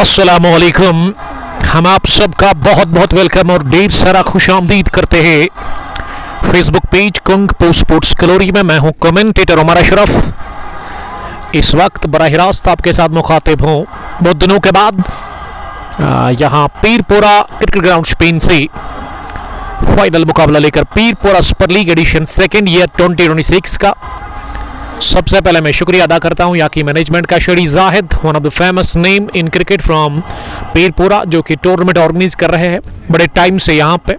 अस्सलामुअलैकुम। हम आप सबका बहुत बहुत वेलकम और ढेर सारा खुशामदीद करते हैं फेसबुक पेज कुंग पोस्ट स्पोर्ट्स कलोरी में। मैं हूं कमेंटेटर उमर अशरफ। इस वक्त बराह रास्त आपके साथ मुखातिब हूं बहुत दिनों के बाद। यहां पीरपोरा क्रिकेट ग्राउंड स्पेन से फाइनल मुकाबला लेकर Pirpora super league edition second year 2026 का। सबसे पहले मैं शुक्रिया अदा करता हूं यहाँ की मैनेजमेंट का। शरी Zahid, one of the famous name in cricket from Pirpora, जो कि टूर्नामेंट ऑर्गेनाइज कर रहे हैं बड़े टाइम से यहाँ पे।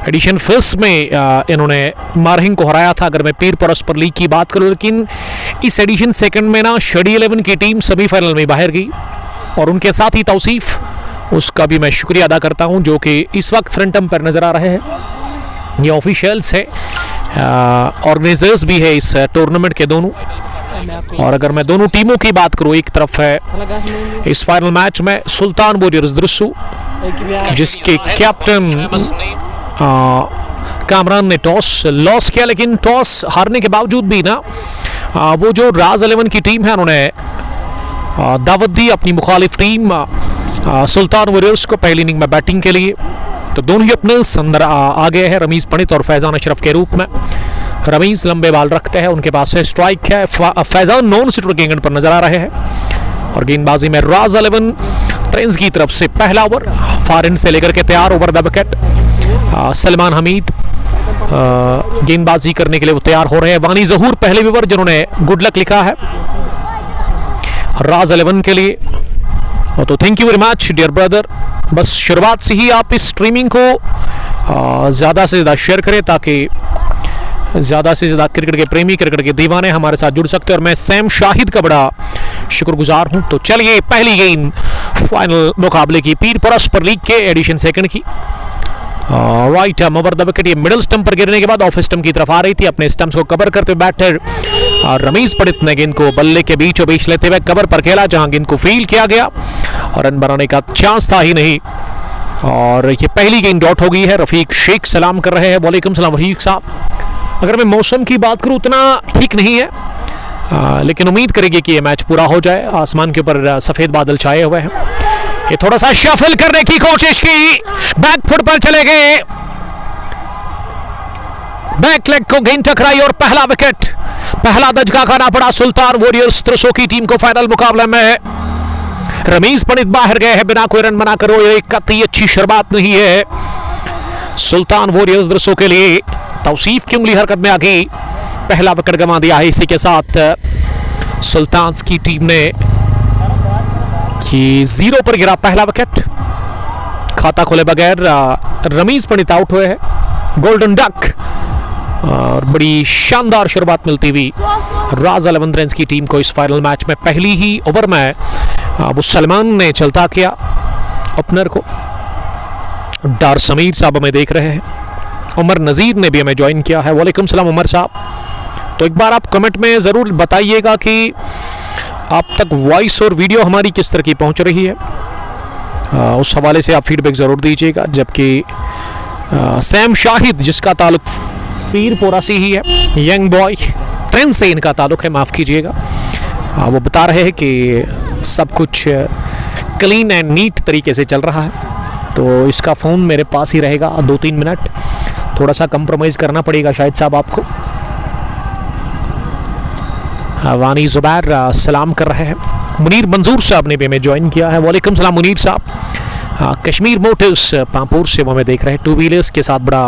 एडिशन फर्स्ट में इन्होंने मारहिंग को हराया था अगर मैं पीरपोरा सुपर लीग की बात करूं, लेकिन इस एडिशन सेकंड में ना शडी 11 की टीम सेमीफाइनल में बाहर गई और उनके साथ ही तौसीफ, उसका भी मैं शुक्रिया अदा करता हूं जो कि इस वक्त फ्रंट पर नजर आ रहे हैं। ये ऑफिशियल्स है, ऑर्गेनाइजर्स भी है इस टूर्नामेंट के दोनों। और अगर मैं दोनों टीमों की बात करूं, एक तरफ है इस फाइनल मैच में सुल्तान वॉरियर्स द्रसू, जिसके कैप्टन कामरान ने टॉस लॉस किया, लेकिन टॉस हारने के बावजूद भी ना वो जो राज 11 की टीम है उन्होंने दावत दी अपनी मुखालिफ टीम सुल्तान वॉरियर्स को पहली इनिंग में बैटिंग के लिए। तो दोनों ही अपने अंदर आ गए हैं, रमीज पंडित और फैजान अशरफ के रूप में। रमीज लंबे बाल रखते हैं, उनके पास है स्ट्राइक है। फैजान नॉन स्विटर के एंगल पर नजर आ रहे हैं और गेंदबाजी में राज 11 ट्रेंस की तरफ से पहला ओवर फारिन से लेकर के तैयार over the wicket. Salman Hamid गेंदबाजी करने के लिए वो तैयार हो रहे हैं। वानी जहूर पहले ओवर जिन्होंने गुड लक लिखा है राज 11 के लिए। तो thank you very much dear brother. बस शुरुआत से ही आप इस स्ट्रीमिंग को ज़्यादा से ज़्यादा शेयर करें ताकि ज़्यादा से ज़्यादा क्रिकेट के प्रेमी, क्रिकेट के दीवाने हमारे साथ जुड़ सकते हैं और मैं सैम शाहिद का बड़ा शुक्रगुजार हूं। तो चलिए पहली गेंद फाइनल मुकाबले की पीरपोरा सुपर लीग के एडिशन सेकंड की। राइट ओवर द विकेट, ये मिडिल स्टंप पर गिरने के बाद ऑफ स्टंप की तरफ आ रही थी। अपने स्टंप्स को कवर करते हुए बैटर रमीज पंडित ने गेंद को बल्ले के बीचों बीच लेते हुए कवर पर खेला, जहां गेंद को फील किया गया और रन बनाने का चांस था ही नहीं। और ये पहली गेंद डॉट हो गई है। रफीक शेख सलाम कर रहे हैं। वालेकुम सलाम रफीक साहब। अगर मैं मौसम की बात करूं उतना ठीक नहीं है, लेकिन उम्मीद करेंगे कि ये मैच पूरा हो जाए। आसमान के ऊपर सफेद बादल छाए हुए हैं। ये थोड़ा सा शफल करने की कोशिश की, बैक फुट पर चले गए, बैक लेग को गेंद टकराई और पहला विकेट, पहला दजका खाना पड़ा सुल्तान वॉरियर्स द्रसू की टीम को। फाइनल मुकाबले में रमीज पंडित बाहर गए हैं बिना कोई रन बनाकर। ये कतई अच्छी शुरुआत नहीं है सुल्तान वॉरियर्स द्रसू के लिए। तौसीफ की उंगली हरकत में आ गई, पहला विकेट गंवा दिया है। इसी के साथ सुल्तान की टीम ने कि 0 पर गिरा पहला विकेट। खाता खोले बगैर रमीज पंडित आउट हुए हैं। गोल्डन डक और बड़ी शानदार शुरुआत मिलती हुई राज 11 रन्स की टीम को इस फाइनल मैच में। पहली ही ओवर में वो सलमान ने चलता किया ओपनर को। डार समीर साहब हमें देख रहे हैं। उमर नज़ीर ने भी हमें ज्वाइन किया है। वालेकुम सलाम उमर साहब। तो एक बार आप कमेंट में ज़रूर बताइएगा कि आप तक वॉइस और वीडियो हमारी किस तरह की पहुंच रही है। उस हवाले से आप फीडबैक ज़रूर दीजिएगा। जबकि सैम शाहिद, जिसका ताल्लुक पीरपोरा से ही है, यंग बॉय ट्रेन से इनका ताल्लुक है, माफ़ कीजिएगा, वो बता रहे हैं कि सब कुछ क्लीन एंड नीट तरीके से चल रहा है। तो इसका फ़ोन मेरे पास ही रहेगा 2-3 मिनट, थोड़ा सा कंप्रोमाइज़ करना पड़ेगा शायद साहब आपको। वानी जुबैर सलाम कर रहे हैं। मुनीर मंजूर साहब ने भी हमें ज्वाइन किया है। वालेकुम सलाम मुनीर साहब। कश्मीर मोटर्स पामपुर से वो हमें देख रहे हैं। 2 व्हीलर्स के साथ बड़ा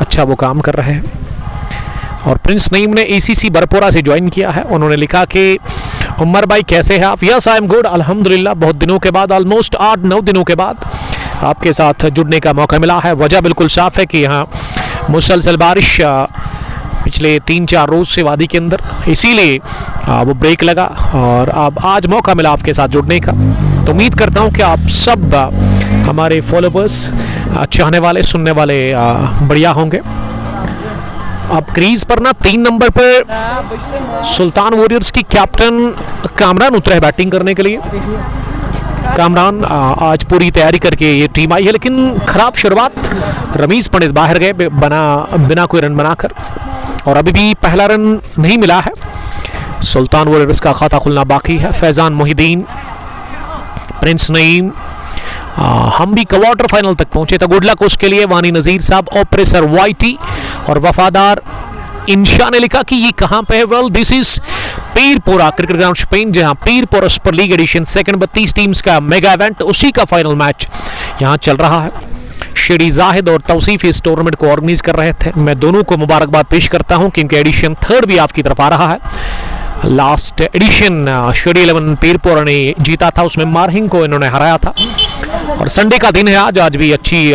अच्छा वो काम कर रहे हैं। और प्रिंस नईम ने ACC बरपोरा से ज्वाइन किया है। उन्होंने लिखा कि उमर भाई कैसे हैं आप? यस आई एम गुड अल्हम्दुलिल्लाह। बहुत दिनों के बाद, ऑलमोस्ट 8-9 दिनों के बाद आपके साथ जुड़ने का मौका मिला है। वजह बिल्कुल साफ है कि यहाँ मुसलसल बारिश पिछले 3-4 रोज से वादी के अंदर, इसीलिए वो ब्रेक लगा और अब आज मौका मिला आपके साथ जुड़ने का। तो उम्मीद करता हूँ कि आप सब हमारे फॉलोवर्स, चाहने वाले, सुनने वाले बढ़िया होंगे। अब क्रीज पर ना 3 नंबर पर सुल्तान वॉरियर्स की कैप्टन कामरान उतरे बैटिंग करने के लिए। कामरान आज पूरी तैयारी करके ये टीम आई है, लेकिन खराब शुरुआत। रमीज पंडित बाहर गए बिना कोई रन बनाकर और अभी भी पहला रन नहीं मिला है। सुल्तान वॉरियर्स का खाता खुलना बाकी है। फैजान मोहिद्दीन, प्रिंस नईम, हम भी क्वार्टर फाइनल तक पहुंचे तो गुड लक उसके लिए। वानी नजीर साहब, ऑपरेसर वाईटी और वफादार इंशा ने लिखा कि ये कहां पे है। Well this is Pirpora cricket ground स्पेन, जहां Pirpora super league edition second 32 teams का मेगा इवेंट, उसी का फाइनल मैच यहां चल रहा है। शेरी जाहिद और तौसीफ इस टूर्नामेंट को ऑर्गेनाइज कर रहे थे। मैं दोनों को मुबारकबाद पेश करता हूं क्योंकि एडिशन थर्ड भी आपकी तरफ आ रहा है। लास्ट एडिशन शेरी 11 पीरपोरा ने जीता था, उसमें मारहिंग को इन्होंने हराया था। और संडे का दिन है आज भी अच्छी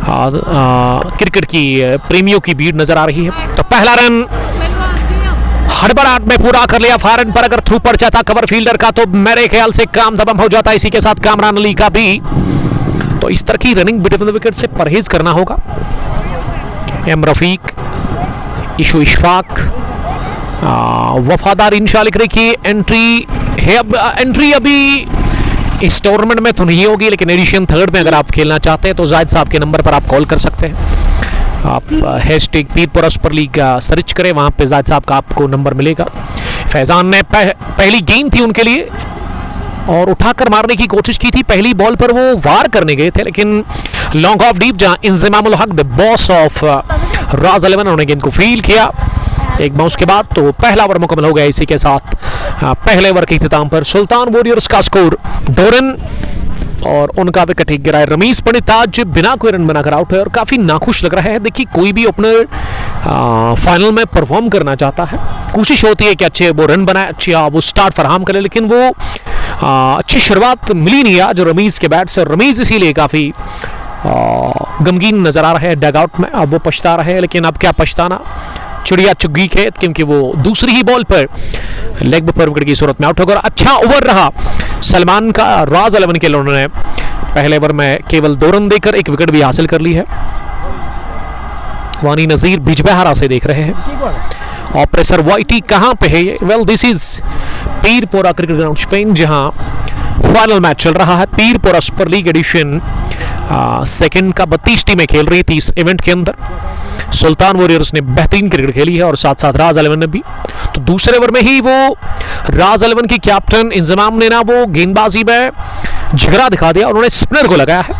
क्रिकेट की प्रेमियों की भीड़ नजर आ रही है। तो पहला रन हड़बड़ाहट में पूरा कर लिया। फायर पर अगर थ्रू पड़ जाता कवर फील्डर का तो मेरे ख्याल से काम तमाम हो जाता। इसी के साथ कामरान अली का भी। तो इस तरह की रनिंग बिटवीन द विकेट से परहेज करना होगा। एम रफीक, इशू इशफाक, वफादार इंशा लिख रही की एंट्री है। अब एंट्री अभी इस टूर्नामेंट में तो नहीं होगी, लेकिन एडिशन थर्ड में अगर आप खेलना चाहते हैं तो जायद साहब के नंबर पर आप कॉल कर सकते हैं। आप हैशटैग पीरपोरा सुपर लीग सर्च करें, वहां पे जायद साहब का आपको नंबर मिलेगा। फैजान ने पहली गेंद थी उनके लिए और उठाकर मारने की कोशिश की थी। पहली बॉल पर वो वार करने गए थे, लेकिन लॉन्ग ऑफ डीप जहां इंजमामुल हक द बॉस ऑफ राज 11 उन्होंने गेंद को फील किया एक बाउंस के बाद। तो पहला ओवर मुकम्मल हो गया। इसी के साथ पहले ओवर के इख्तिताम पर सुल्तान वॉरियर्स का स्कोर 2 रन और उनका विकेट ही गिरा है। रमीज पंडित आज बिना कोई रन बनाकर आउट है और काफी नाखुश लग रहा है। देखिए कोई भी ओपनर फाइनल में परफॉर्म करना चाहता है, कोशिश होती है कि अच्छे वो रन बनाए, अच्छी वो स्टार्ट फराहम करे, लेकिन वो अच्छी शुरुआत मिली नहीं आज रमीज के बैट से। रमीज इसीलिए काफी गमगीन नजर आ रहा है डग आउट में। अब वो पछता रहे, लेकिन अब क्या पछताना, चिड़िया चुग्गी खेत, क्योंकि वो दूसरी ही बॉल पर लेग पर विकेट की सूरत में आउट होकर अच्छा ओवर रहा सलमान का। राज 11 के लिए उन्होंने पहले ओवर में केवल 2 रन देकर एक विकेट भी हासिल कर ली है। वानी नजीर बिजबहारा से देख रहे हैं। ऑपरेसर वाईटी कहां पे है ये? Well this is Pirpora cricket ground स्पेन, जहां फाइनल मैच चल रहा है। Pirpora super league edition second का 32 टीमें खेल रही थी इस इवेंट के अंदर। सुल्तान वॉरियर्स ने बेहतरीन क्रिकेट खेली है और साथ साथ राज 11 ने भी। तो दूसरे ओवर में ही वो राज 11 की कैप्टन इंजमाम ने ना वो गेंदबाजी में झगड़ा दिखा दिया, उन्होंने स्पिनर को लगाया है।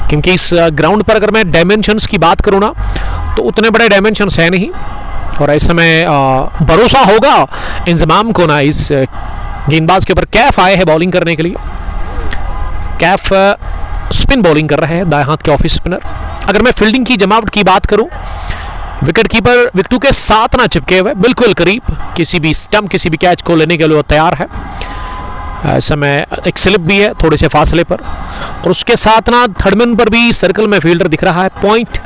क्योंकि इस ग्राउंड पर अगर मैं डायमेंशंस की बात करूं ना तो उतने बड़े डायमेंशंस है नहीं, और ऐसे में भरोसा होगा इंजमाम को ना इस गेंदबाज के ऊपर। कैफ आए हैं बॉलिंग करने के लिए। कैफ स्पिन बॉलिंग कर रहे हैं, दाएं हाथ के ऑफ स्पिनर। अगर मैं फील्डिंग की जमावट की बात करूं, विकेट कीपर विकेटों के साथ ना चिपके हुए, बिल्कुल करीब, किसी भी स्टंप किसी भी कैच को लेने के लिए तैयार है। ऐसे में एक स्लिप भी है थोड़े से फासले पर, और उसके साथ ना थर्डमैन पर भी सर्कल में फील्डर दिख रहा है। पॉइंट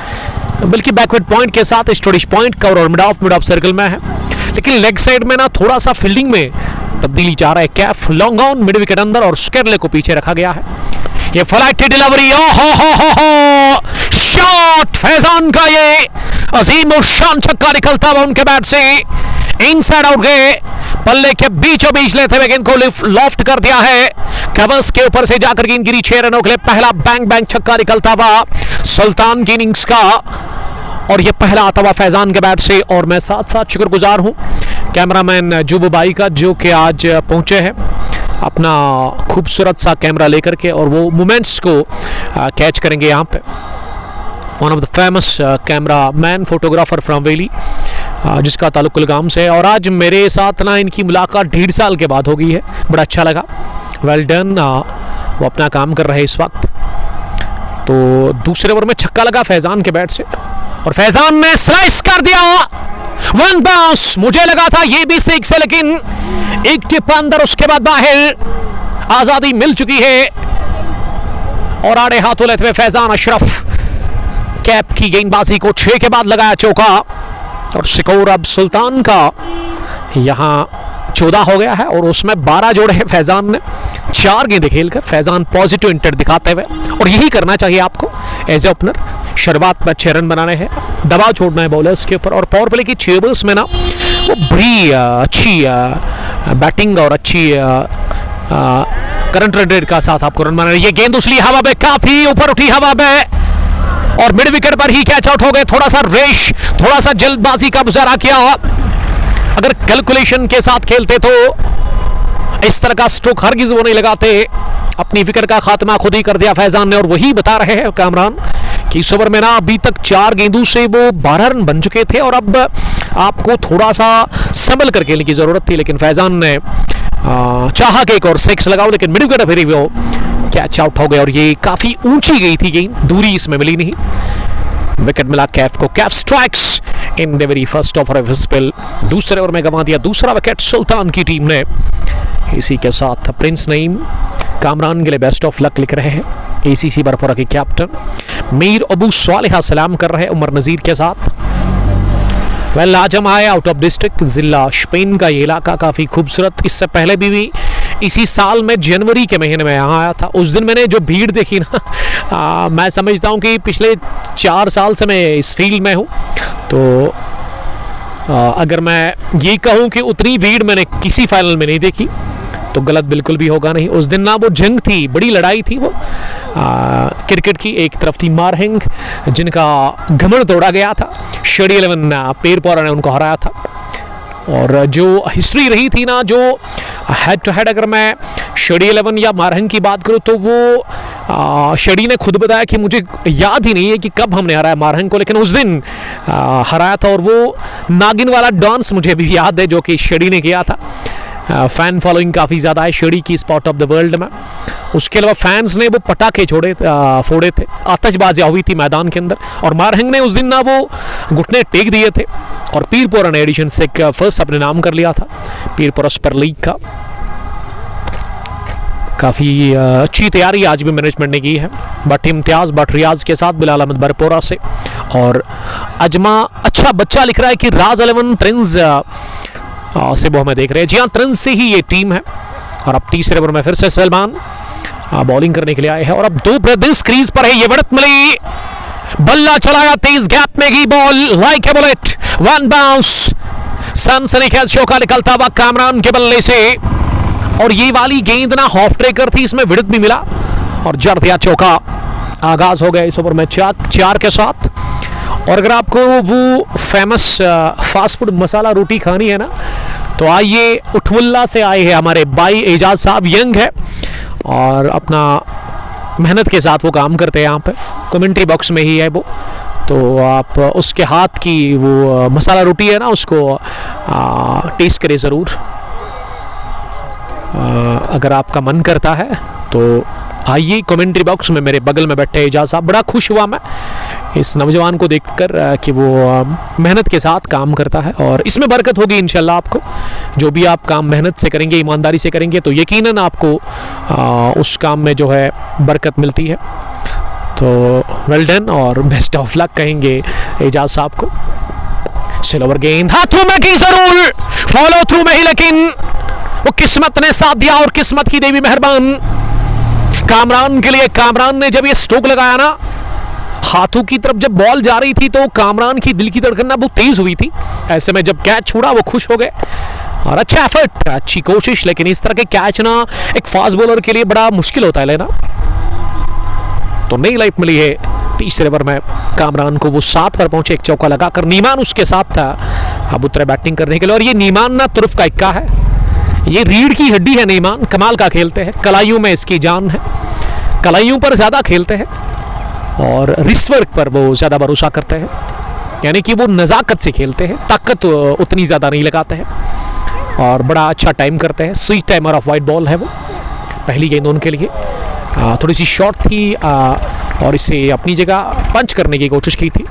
बल्कि बैकवर्ड पॉइंट के साथ स्टोरिश पॉइंट कवर और मिड ऑफ सर्कल में है, लेकिन लेग साइड में ना थोड़ा सा फील्डिंग में तब्दीली चाह रहा है Kaif. Long on mid wicket अंदर और स्केरले को पीछे रखा गया है। ये फ्लाइट डिलीवरी, शॉट फैजान का, ये अजीम और शान छक्का निकलता हुआ उनके बैट से इनसाइड आउट गए। पल्ले के बीचों बीच लेते हुए गेंद को लॉफ्ट कर दिया है, कवर्स के ऊपर से जाकर गेंद गिरी 6 रनों के लिए। पहला बैंग बैंग छक्का निकलता हुआ सुल्तान की इनिंग्स का, और ये पहला आता हुआ फैजान के बैट से। और मैं साथ साथ शुक्रगुजार हूं कैमरामैन जुबू भाई का, जो कि आज पहुंचे हैं अपना खूबसूरत सा कैमरा लेकर के, और वो मोमेंट्स को कैच करेंगे यहाँ पे। One of the famous camera man photographer from valley, जिसका ताल्लुक कुलगाम से है। और आज मेरे साथ ना इनकी मुलाकात 1.5 साल के बाद हो गई है, बड़ा अच्छा लगा। वेल डन, वो अपना काम कर रहे हैं इस वक्त। तो दूसरे ओवर में छक्का लगा फैजान के बैट से और फैजान ने स्लाइस कर दिया, 1 बाउंस। मुझे लगा था ये भी 6 है, लेकिन एक टिप अंदर, उसके बाद बाहर, आजादी मिल चुकी है। और आड़े हाथों लेते हुए फैजान अशरफ कैप की गेंदबाजी को 6 के बाद लगाया चौका, और स्कोर अब सुल्तान का यहां 14 हो गया है, और उसमें 12 जोड़े हैं फैजान ने 4 गेंदें खेलकर। फैजान पॉजिटिव इंटेंट दिखाते हुए, और यही करना चाहिए आपको एज ए ओपनर। शुरुआत में 6 रन बनाने हैं, दबाव छोड़ना है बॉलर्स के ऊपर, और पावर प्ले की 6 ओवर्स में ना वो बड़ी अच्छी बैटिंग और अच्छी करंट रन रेट का साथ आपको रन बनाना है। ये गेंद उछली हवा में, काफी ऊपर उठी हवा में, और मिड विकेट पर ही कैच आउट हो गए। थोड़ा सा रेश, थोड़ा सा जल्दबाजी का मुजाहरा किया अगर कैलकुलेशन के साथ खेलते तो इस तरह का स्ट्रोक हरगिज वो नहीं लगाते। अपनी विकेट का खात्मा खुद ही कर दिया फैजान ने, और वही बता रहे हैं कामरान कि इस ओवर में ना अभी तक 4 गेंदों से वो 12 रन बन चुके थे और अब आपको थोड़ा सा संभल कर खेलने की जरूरत थी, लेकिन फैजान ने चाहा कि एक और 6 लगाओ, लेकिन मिड विकेट फिर वो कैच आउट हो गया और ये काफी ऊंची गई थी गेंद, दूरी इसमें मिली नहीं। विकेट मिला कैफ को। Kaif strikes in the very first over of his spell. दूसरे ओवर में गंवा दिया दूसरा विकेट सुल्तान की टीम ने। इसी के साथ प्रिंस नईम कामरान के लिए बेस्ट ऑफ लक लिख रहे हैं। एसीसी बरपोरा के कैप्टन मीर अबू सालेहा सलाम कर रहे हैं उमर नजीर के साथ। वेल आज हम आए आउट ऑफ डिस्ट्रिक्ट, जिला स्पेन का ये इलाका काफ़ी खूबसूरत। इससे पहले भी इसी साल में जनवरी के महीने में यहाँ आया था। उस दिन मैंने जो भीड़ देखी ना, मैं समझता हूँ कि पिछले 4 साल से मैं इस फील्ड में हूँ, तो अगर मैं ये कहूँ कि उतनी भीड़ मैंने किसी फाइनल में नहीं देखी तो गलत बिल्कुल भी होगा नहीं। उस दिन ना वो जंग थी, बड़ी लड़ाई थी वो क्रिकेट की। एक तरफ थी मारहिंग जिनका घमंड तोड़ा गया था, शेडी 11 पेरपोरा ने उनको हराया था। और जो हिस्ट्री रही थी ना, जो हेड टू हेड, अगर मैं शेडी 11 या मारहिंग की बात करूँ तो वो शेडी ने खुद बताया कि मुझे याद ही नहीं है कि कब हमने हराया मारहिंग को, लेकिन उस दिन हराया था। और वो नागिन वाला डांस मुझे भी याद है जो कि शेडी ने किया था। फैन फॉलोइंग काफ़ी ज़्यादा है शेडी की स्पॉट ऑफ द वर्ल्ड में। उसके अलावा फैंस ने वो पटाखे फोड़े थे, आतिशबाजियाँ हुई थी मैदान के अंदर। और मारहिंग ने उस दिन ना वो घुटने टेक दिए थे और पीरपोरा ने एडिशन से फर्स्ट अपने नाम कर लिया था पीरपोरा सुपर लीग का। काफ़ी अच्छी तैयारी आज भी मैनेजमेंट ने की है। बट इम्तियाज़ बट रियाज के साथ बिलाल अहमद बरपोरा से। और अजमा अच्छा बच्चा लिख रहा है कि राज 11 ट्रिंस से वो हमें देख रहे हैं। जी हाँ, ट्रिंस से ही ये टीम है। और अब तीसरे ओवर में फिर से सलमान बॉलिंग करने के लिए आए हैं और अब 2 ब्रदर्स क्रीज पर है। ये बढ़त मिली, बल्ला चलाया, तेज गैप में गई ball, like a bullet, 1 bounce, सनसनीखेज चौका निकलता हुआ कामरान के बल्ले से। और ये वाली गेंद ना हाफ ट्रेकर थी, इसमें विड़त भी मिला और जड़ दिया चौका। आगाज हो गया इस ओवर में 4 के साथ। और अगर आपको वो फेमस फास्ट फूड मसाला रोटी खानी है ना, तो आइए उठमुल्ला से आए हैं हमारे भाई एजाज साहब। यंग है और अपना मेहनत के साथ वो काम करते हैं यहाँ पे, कमेंट्री बॉक्स में ही है वो। तो आप उसके हाथ की वो मसाला रोटी है ना, उसको टेस्ट करें ज़रूर अगर आपका मन करता है। तो आइए कमेंट्री बॉक्स में, मेरे बगल में बैठे एजाज साहब। बड़ा खुश हुआ मैं इस नौजवान को देखकर कि वो मेहनत के साथ काम करता है और इसमें बरकत होगी इंशाल्लाह। आपको जो भी आप काम मेहनत से करेंगे, ईमानदारी से करेंगे, तो यकीनन आपको उस काम में जो है बरकत मिलती है। तो वेल डन और बेस्ट ऑफ लक कहेंगे एजाज साहब को। स्लोवर गेंद हाथों में की जरूर, फॉलो थ्रू में ही, लेकिन वो किस्मत ने साथ दिया और किस्मत की देवी मेहरबान कामरान के लिए। कामरान ने जब ये स्ट्रोक लगाया ना, हाथों की तरफ जब बॉल जा रही थी तो कामरान की दिल की धड़कन ना बहुत तेज हुई थी। ऐसे में जब कैच छोड़ा वो खुश हो गए और अच्छा एफर्ट, अच्छी कोशिश। लेकिन इस तरह के कैच ना एक फास्ट बॉलर के लिए बड़ा मुश्किल होता है लेना। तो नई लाइफ मिली है तीसरे ओवर में कामरान को। वो 7 पर पहुंचे, एक चौका लगाकर। नीमान उसके साथ था, अब उतरे बैटिंग करने के लिए। और ये नीमान ना तुर्फ का इक्का है, ये रीढ़ की हड्डी है। नीमान कमाल का खेलते हैं, कलाइयों में इसकी जान है। कलाइयों पर ज़्यादा खेलते हैं और रिस्ट वर्क पर वो ज़्यादा भरोसा करते हैं, यानी कि वो नज़ाकत से खेलते हैं, ताकत उतनी ज़्यादा नहीं लगाते हैं और बड़ा अच्छा टाइम करते हैं। Sweet timer of white ball है वो। पहली गेंद उनके लिए थोड़ी सी शॉर्ट थी और इसे अपनी जगह पंच करने की कोशिश की थी।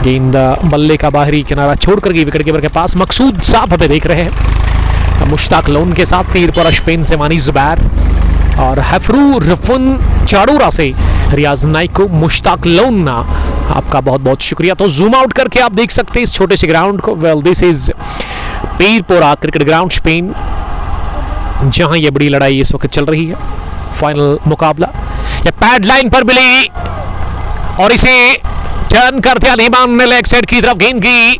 गेंद बल्ले का बाहरी किनारा छोड़कर गई विकेट कीपर के पास। मकसूद साहब हमें देख रहे हैं, मुश्ताक लोन के साथ पीरपोरा स्पेन से मानी जुबैर और हैफरू रफुन चाड़ूरा से रियाज नाइक को। मुश्ताक लोन आपका बहुत बहुत शुक्रिया। तो जूम आउट करके आप देख सकते हैं इस छोटे से ग्राउंड को। Well this is Pirpora cricket ground स्पेन, जहां ये बड़ी लड़ाई इस वक्त चल रही है। फाइनल मुकाबला ये पैड लाइन पर मिली और इसे टर्न कर दिया नीमान ने लेग साइड की तरफ। गेंद की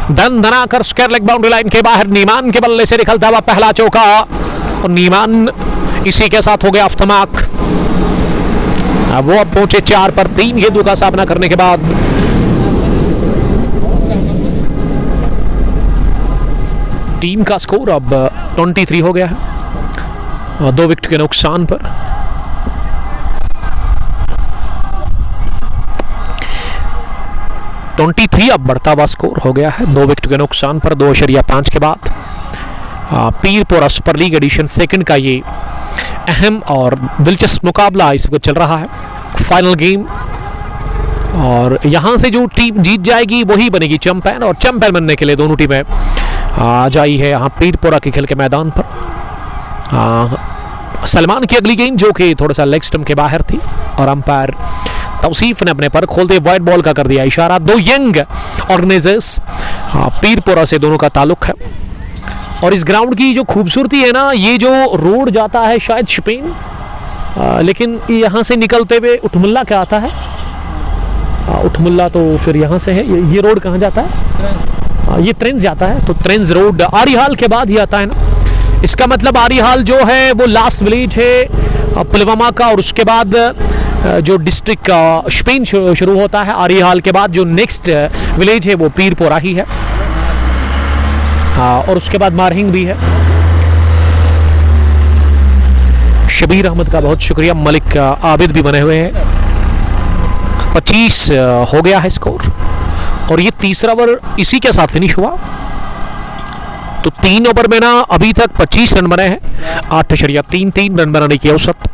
दन दना कर स्क्वायर लेग बाउंड्री लाइन के बाहर नीमान के बल्ले से निकलता हुआ पहला चौका और नीमान इसी के साथ हो गया अफ्तमाक। वो अब पहुंचे 4 पर 3 गेंदों का सामना करने के बाद। टीम का स्कोर अब 23 हो गया है, 2 विकेट के नुकसान पर। अब बढ़ता हुआ स्कोर हो गया है 2 विकेट के नुकसान पर 2.5 के बाद। पीरपोरा सुपर लीग एडिशन सेकंड का ये अहम और दिलचस्प मुकाबला इस वक्त चल रहा है, फाइनल गेम। और यहां से जो टीम जीत जाएगी वही बनेगी चैंपियन, और चैंपियन बनने के लिए दोनों टीमें आ जाई है यहाँ पीरपोरा के खेल के मैदान पर। सलमान की अगली गेंद जो कि थोड़ा सा लेग स्टंप के बाहर थी, और अंपायर तौसीफ ने अपने पर खोलते व्हाइट बॉल का कर दिया इशारा। 2 यंग ऑर्गेनाइजर्स पीरपोरा से दोनों का ताल्लुक है। और इस ग्राउंड की जो खूबसूरती है ना, ये जो रोड जाता है शायद शपेन, लेकिन यहाँ से निकलते हुए उठमुल्ला क्या आता है, उठमुल्ला तो फिर यहाँ से है। ये रोड कहाँ जाता है, ये ट्रेंस जाता है, तो ट्रेंस रोड आरिहाल के बाद ही आता है ना। इसका मतलब आरिहाल जो है वो लास्ट विलेज है पुलवामा का, और उसके बाद जो डिस्ट्रिक्ट शपेन शुरू होता है। आरिहाल के बाद जो नेक्स्ट विलेज है वो पीरपोरा ही है, और उसके बाद मारहिंग भी है। शबीर अहमद का बहुत शुक्रिया, मलिक आबिद भी बने हुए हैं। 25 हो गया है स्कोर, और ये तीसरा ओवर इसी के साथ फिनिश हुआ। तो 3 ओवर में ना अभी तक 25 रन बने हैं, 8.33 रन बनाने की औसत।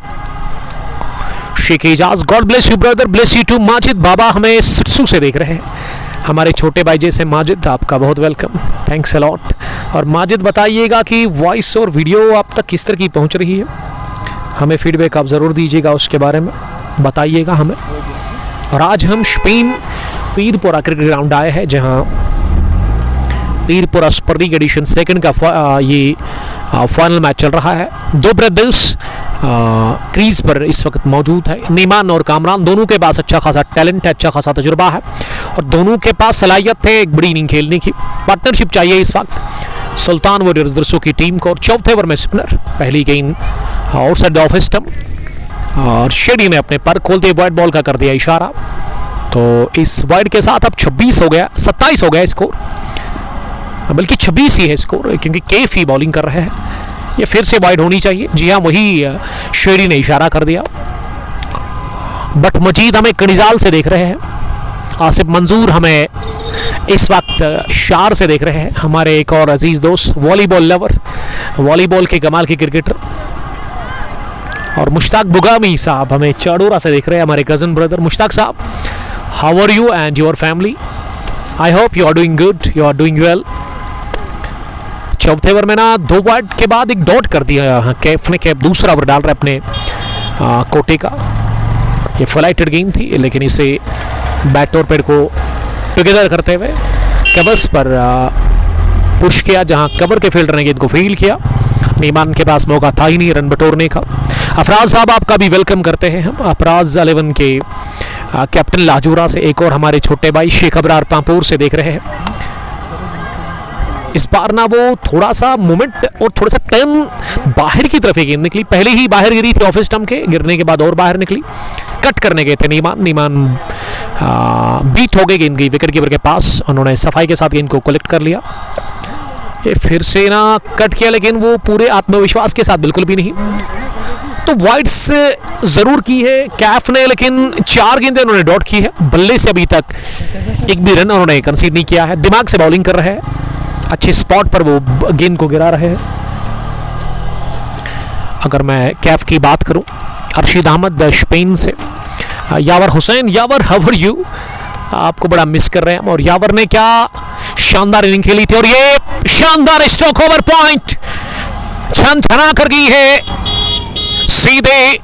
Sheikh Ejaz, God bless you brother, bless you too. Majid Baba हमें सिरसू से देख रहे हैं, हमारे छोटे भाई जैसे माजिद, आपका बहुत वेलकम, थैंक्स अ लॉट। और माजिद बताइएगा कि वॉइस और वीडियो आप तक किस तरह की पहुंच रही है, हमें फीडबैक आप ज़रूर दीजिएगा, उसके बारे में बताइएगा हमें। और आज हम शपेन पीरपोरा क्रिकेट ग्राउंड आए हैं, जहां Pirpora super league edition second का ये फाइनल मैच चल रहा है। 2 ब्रदर्स क्रीज पर इस वक्त मौजूद है। नीमान और कामरान दोनों के पास अच्छा खासा टैलेंट है, अच्छा खासा तजुर्बा है, और दोनों के पास सलाहियत है एक बड़ी इनिंग खेलने की। पार्टनरशिप चाहिए इस वक्त सुल्तान वॉरियर्स दरसों की टीम को। और चौथे ओवर में स्पिनर, पहली गेंद आउटसाइड ऑफ स्टंप, और शेडी ने अपने पर खोलते व्हाइट बॉल का कर दिया इशारा। तो इस वाइड के साथ अब 26 हो गया, 27 हो गया स्कोर, बल्कि 26 ही है स्कोर, क्योंकि केफ ही बॉलिंग कर रहे हैं। ये फिर से वाइड होनी चाहिए, जी हाँ वही शेरी ने इशारा कर दिया। बट मजीद हमें कड़ीजाल से देख रहे हैं, आसिफ मंजूर हमें इस वक्त शार से देख रहे हैं, हमारे एक और अजीज दोस्त वॉलीबॉल लवर, वॉलीबॉल के कमाल के क्रिकेटर। और मुश्ताक बुगामी साहब हमें चाडोरा से देख रहे हैं, हमारे कजन ब्रदर। मुश्ताक साहब, how are you and your family? I hope you are doing good, you are doing well. चौथे ओवर में ना 2 वाइड के बाद एक डॉट कर दिया कैफ ने। कैफ दूसरा ओवर डाल रहा है अपने कोटे का। ये फ्लाइटेड गेम थी, लेकिन इसे बैट और पैड को टुगेदर करते हुए कवर्स पर पुश किया, जहां कवर के फील्डर ने गेंद को फील्ड किया। नीमान के पास मौका था ही नहीं रन बटोरने का। अफराज साहब आपका भी वेलकम करते हैं हम। अफराज 11 के कैप्टन लाजूरा से, एक और हमारे छोटे भाई शेख अबरार पांपोर से देख रहे हैं। इस बार ना वो थोड़ा सा मूवमेंट और थोड़ा सा टर्न बाहर की तरफ गेंद निकली, पहले ही बाहर गिरी थी ऑफ स्टंप के, गिरने के बाद और बाहर निकली। कट करने गए थे नीमान बीट हो गए, गेंद गई विकेट कीपर के पास, उन्होंने सफाई के साथ गेंद को कलेक्ट कर लिया। ये फिर से ना कट किया, लेकिन वो पूरे आत्मविश्वास के साथ बिल्कुल भी नहीं। तो वाइड्स जरूर की है कैफ ने, लेकिन 4 गेंदें उन्होंने डॉट की है। बल्ले से अभी तक एक भी रन उन्होंने कंसीड नहीं किया है। दिमाग से बॉलिंग कर रहे हैं, अच्छे स्पॉट पर वो गेंद को गिरा रहे हैं। अगर मैं कैफ की बात करूं, अरशीद अहमद स्पेन से, यावर हुसैन, यावर हाउ आर यू, आपको बड़ा मिस कर रहे हैं। और यावर ने क्या शानदार इनिंग खेली थी, और ये शानदार स्ट्रोक ओवर पॉइंट छन छना कर गई है, सीधे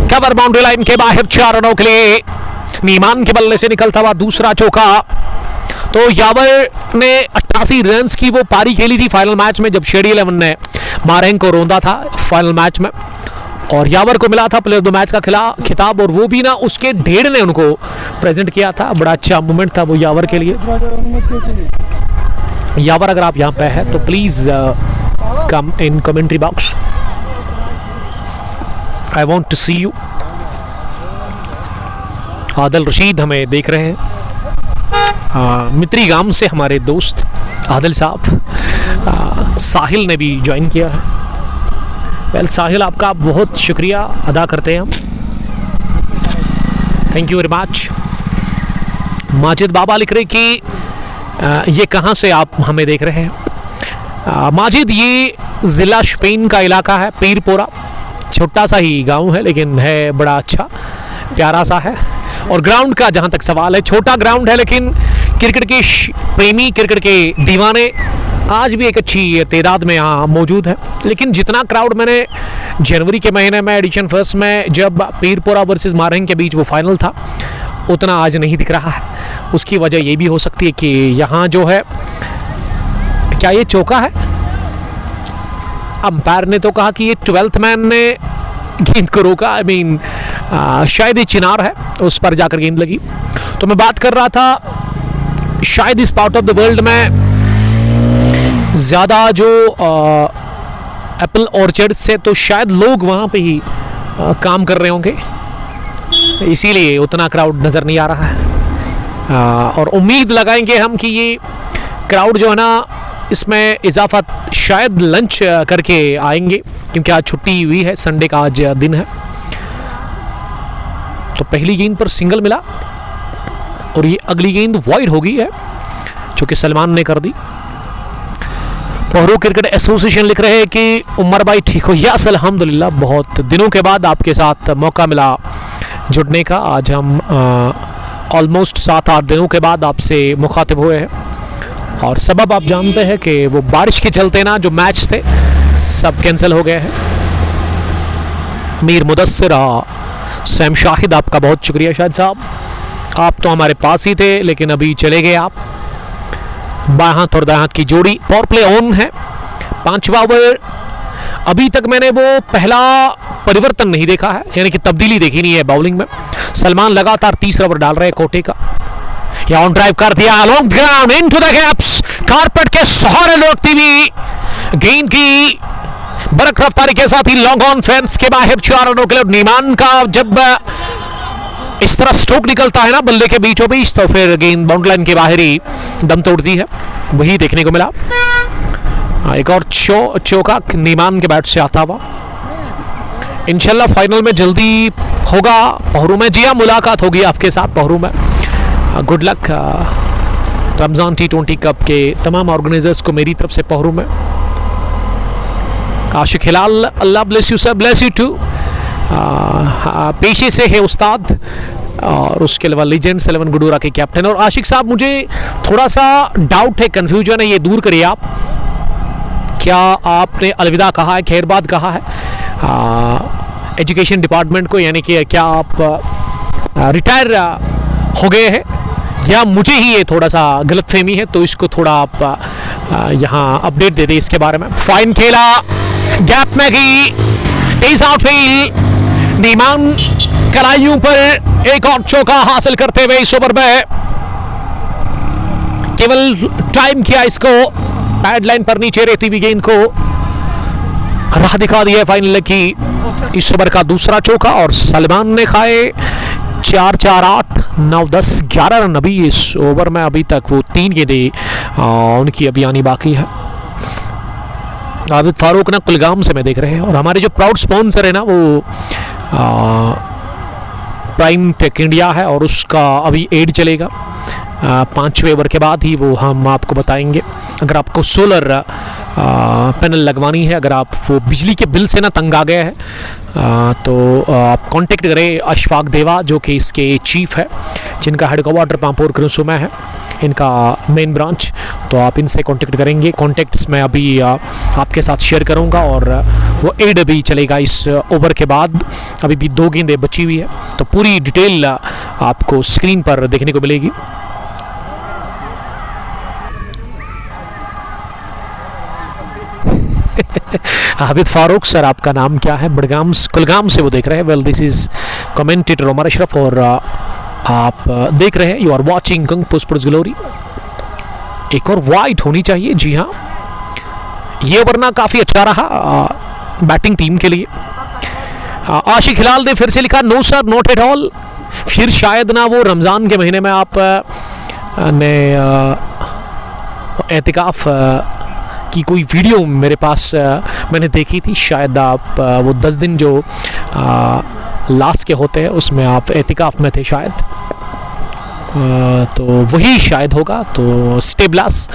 कवर बाउंड्री लाइन के बाहर 4 रनों के लिए नीमान के बल्ले से निकलता हुआ दूसरा चौका। तो यावर ने 88 रन की वो पारी खेली थी फाइनल मैच में, जब शेडी 11 ने मारहिंग को रोंदा था फाइनल मैच में, और यावर को मिला था प्लेयर ऑफ द मैच का खिताब, और वो भी ना उसके ढेर ने उनको प्रेजेंट किया था। बड़ा अच्छा मोमेंट था वो यावर के लिए। यावर अगर आप यहाँ पे हैं तो please come in commentary box, I want to see you. Adil Rashid हमें देख रहे हैं, मित्री गांव से हमारे दोस्त आदिल साहब, साहिल ने भी ज्वाइन किया है। वेल साहिल, आपका बहुत शुक्रिया अदा करते हैं हम, thank you very much. Majid Baba लिख रहे कि ये कहाँ से आप हमें देख रहे हैं। माजिद, ये ज़िला शपीन का इलाका है, पीरपोरा, छोटा सा ही गांव है लेकिन है बड़ा अच्छा प्यारा सा है। और ग्राउंड का जहाँ तक सवाल है, छोटा ग्राउंड है लेकिन क्रिकेट के प्रेमी, क्रिकेट के दीवाने आज भी एक अच्छी तादाद में यहाँ मौजूद है। लेकिन जितना क्राउड मैंने जनवरी के महीने में एडिशन फर्स्ट में जब पीरपोरा वर्सेस मारहंग के बीच वो फाइनल था, उतना आज नहीं दिख रहा है। उसकी वजह ये भी हो सकती है कि यहाँ जो है, क्या ये चौका है? अंपायर ने तो कहा कि ये 12th मैन ने गेंद को रोका। आई मीन शायद ये चिनार है, उस पर जाकर गेंद लगी। तो मैं बात कर रहा था, शायद इस पार्ट ऑफ द वर्ल्ड में ज़्यादा जो एप्पल ऑर्चर्ड से, तो शायद लोग वहाँ पे ही काम कर रहे होंगे, इसीलिए उतना क्राउड नज़र नहीं आ रहा है। और उम्मीद लगाएंगे हम कि ये क्राउड जो है ना, इसमें इजाफा शायद लंच करके आएंगे, क्योंकि आज छुट्टी हुई है, संडे का आज दिन है। तो पहली गेंद पर सिंगल मिला और ये अगली गेंद वाइड हो गई है, जो कि सलमान ने कर दी। पोहरू क्रिकेट एसोसिएशन लिख रहे हैं कि उमर भाई ठीक हो? यस अल्हम्दुलिल्लाह, बहुत दिनों के बाद आपके साथ मौका मिला जुड़ने का। आज हम ऑलमोस्ट 7-8 दिनों के बाद आपसे मुखातिब हुए हैं, और सबब आप जानते हैं कि वो बारिश के चलते ना जो मैच थे सब कैंसिल हो गए हैं। मीर मुदस्सिर, सैम शाहिद, आपका बहुत शुक्रिया शाहिद साहब, आप तो हमारे पास ही थे लेकिन अभी चले गए आप। बाएं हाथ और दाएं हाथ की जोड़ी, पावर प्ले ऑन है, 5वां ओवर। अभी तक मैंने वो पहला परिवर्तन नहीं देखा है, यानी कि तब्दीली देखी नहीं है बाउलिंग में। सलमान लगातार तीसरा ओवर डाल रहे हैं कोटे का। या ऑन ड्राइव कर दिया long ground into the gaps, carpet के सहारे लौटती हुई गेंद की बरक रफ्तारी के साथ ही लॉन्ग ऑन फेंस के बाहर 4 रनों के लिए। नीमान का जब इस तरह स्ट्रोक निकलता है ना बल्ले के बीचों बीच, तो फिर गेंद बाउंड्री लाइन के बाहर ही दम तोड़ती है, वही देखने को मिला। एक और चौका नीमान के बैट से आता हुआ। इंशाल्लाह फाइनल में जल्दी होगा पोहरू में। जी हाँ, मुलाकात होगी आपके साथ पोहरू में। Good luck Ramzan T20 cup के तमाम ऑर्गेनाइजर्स को मेरी तरफ से पोहरू में। Ashiq Hilal, Allah bless you sir, bless you too. पेशे से है उस्ताद, और उसके अलावा लीजेंड्स 11 गुडूरा के कैप्टन। और आशिक साहब, मुझे थोड़ा सा डाउट है, कन्फ्यूजन है, ये दूर करिए आप। क्या आपने अलविदा कहा है, खैरबाद कहा है एजुकेशन डिपार्टमेंट को, यानी कि क्या आप रिटायर हो गए हैं, या मुझे ही ये थोड़ा सा गलतफहमी है? तो इसको थोड़ा आप यहाँ अपडेट दे दें इसके बारे में। फाइन खेला, गैप में गई, तेज आउटफील्ड, नीमान कलाइयों पर एक और चौका हासिल करते हुए इस ओवर में केवल टाइम किया इसको, पैड लाइन पर नीचे रहती हुई गेंद को राह दिखा दी है फाइनल की। इस ओवर का दूसरा चौका, और सलमान ने खाए 4-4, 8, 9, 10, 11 रन। अभी इस ओवर में अभी तक वो 3 गेंदें उनकी अभी आनी बाकी है। आबिद फारूक ना कुलगाम से मैं देख रहे हैं, और हमारे जो प्राउड स्पॉन्सर है ना वो प्राइम टेक इंडिया है, और उसका अभी एड चलेगा 5वें ओवर के बाद ही, वो हम आपको बताएंगे। अगर आपको सोलर पैनल लगवानी है, अगर आप वो बिजली के बिल से ना तंग आ गए हैं, तो आप कांटेक्ट करें अशफाक देवा, जो कि इसके चीफ है, जिनका हेडक्वार्टर पांपोर क्रिसो में है, इनका मेन ब्रांच। तो आप इनसे कांटेक्ट करेंगे, कॉन्टेक्ट्स मैं अभी आपके साथ शेयर करूंगा, और वो एड अभी चलेगा इस ओवर के बाद। अभी भी 2 गेंदें बची हुई है, तो पूरी डिटेल आपको स्क्रीन पर देखने को मिलेगी। आबिद फारूक सर, आपका नाम क्या है? बड़गाम कुलगाम से वो देख रहे हैं। Well, this is commentator Umar Ashraf, और आप देख रहे हैं, you are watching kung fu sports glory. एक और वाइड होनी चाहिए, जी हाँ, ये वरना काफ़ी अच्छा रहा बैटिंग टीम के लिए। आशिक हिलाल ने फिर से लिखा no sir, not at all. फिर शायद ना वो रमज़ान के महीने में आप ने एतिकाफ़ की कोई वीडियो मेरे पास मैंने देखी थी, शायद आप वो 10 दिन जो लास्ट के होते हैं उसमें आप एतिकाफ में थे शायद, तो वही शायद होगा। तो स्टे ब्लेस,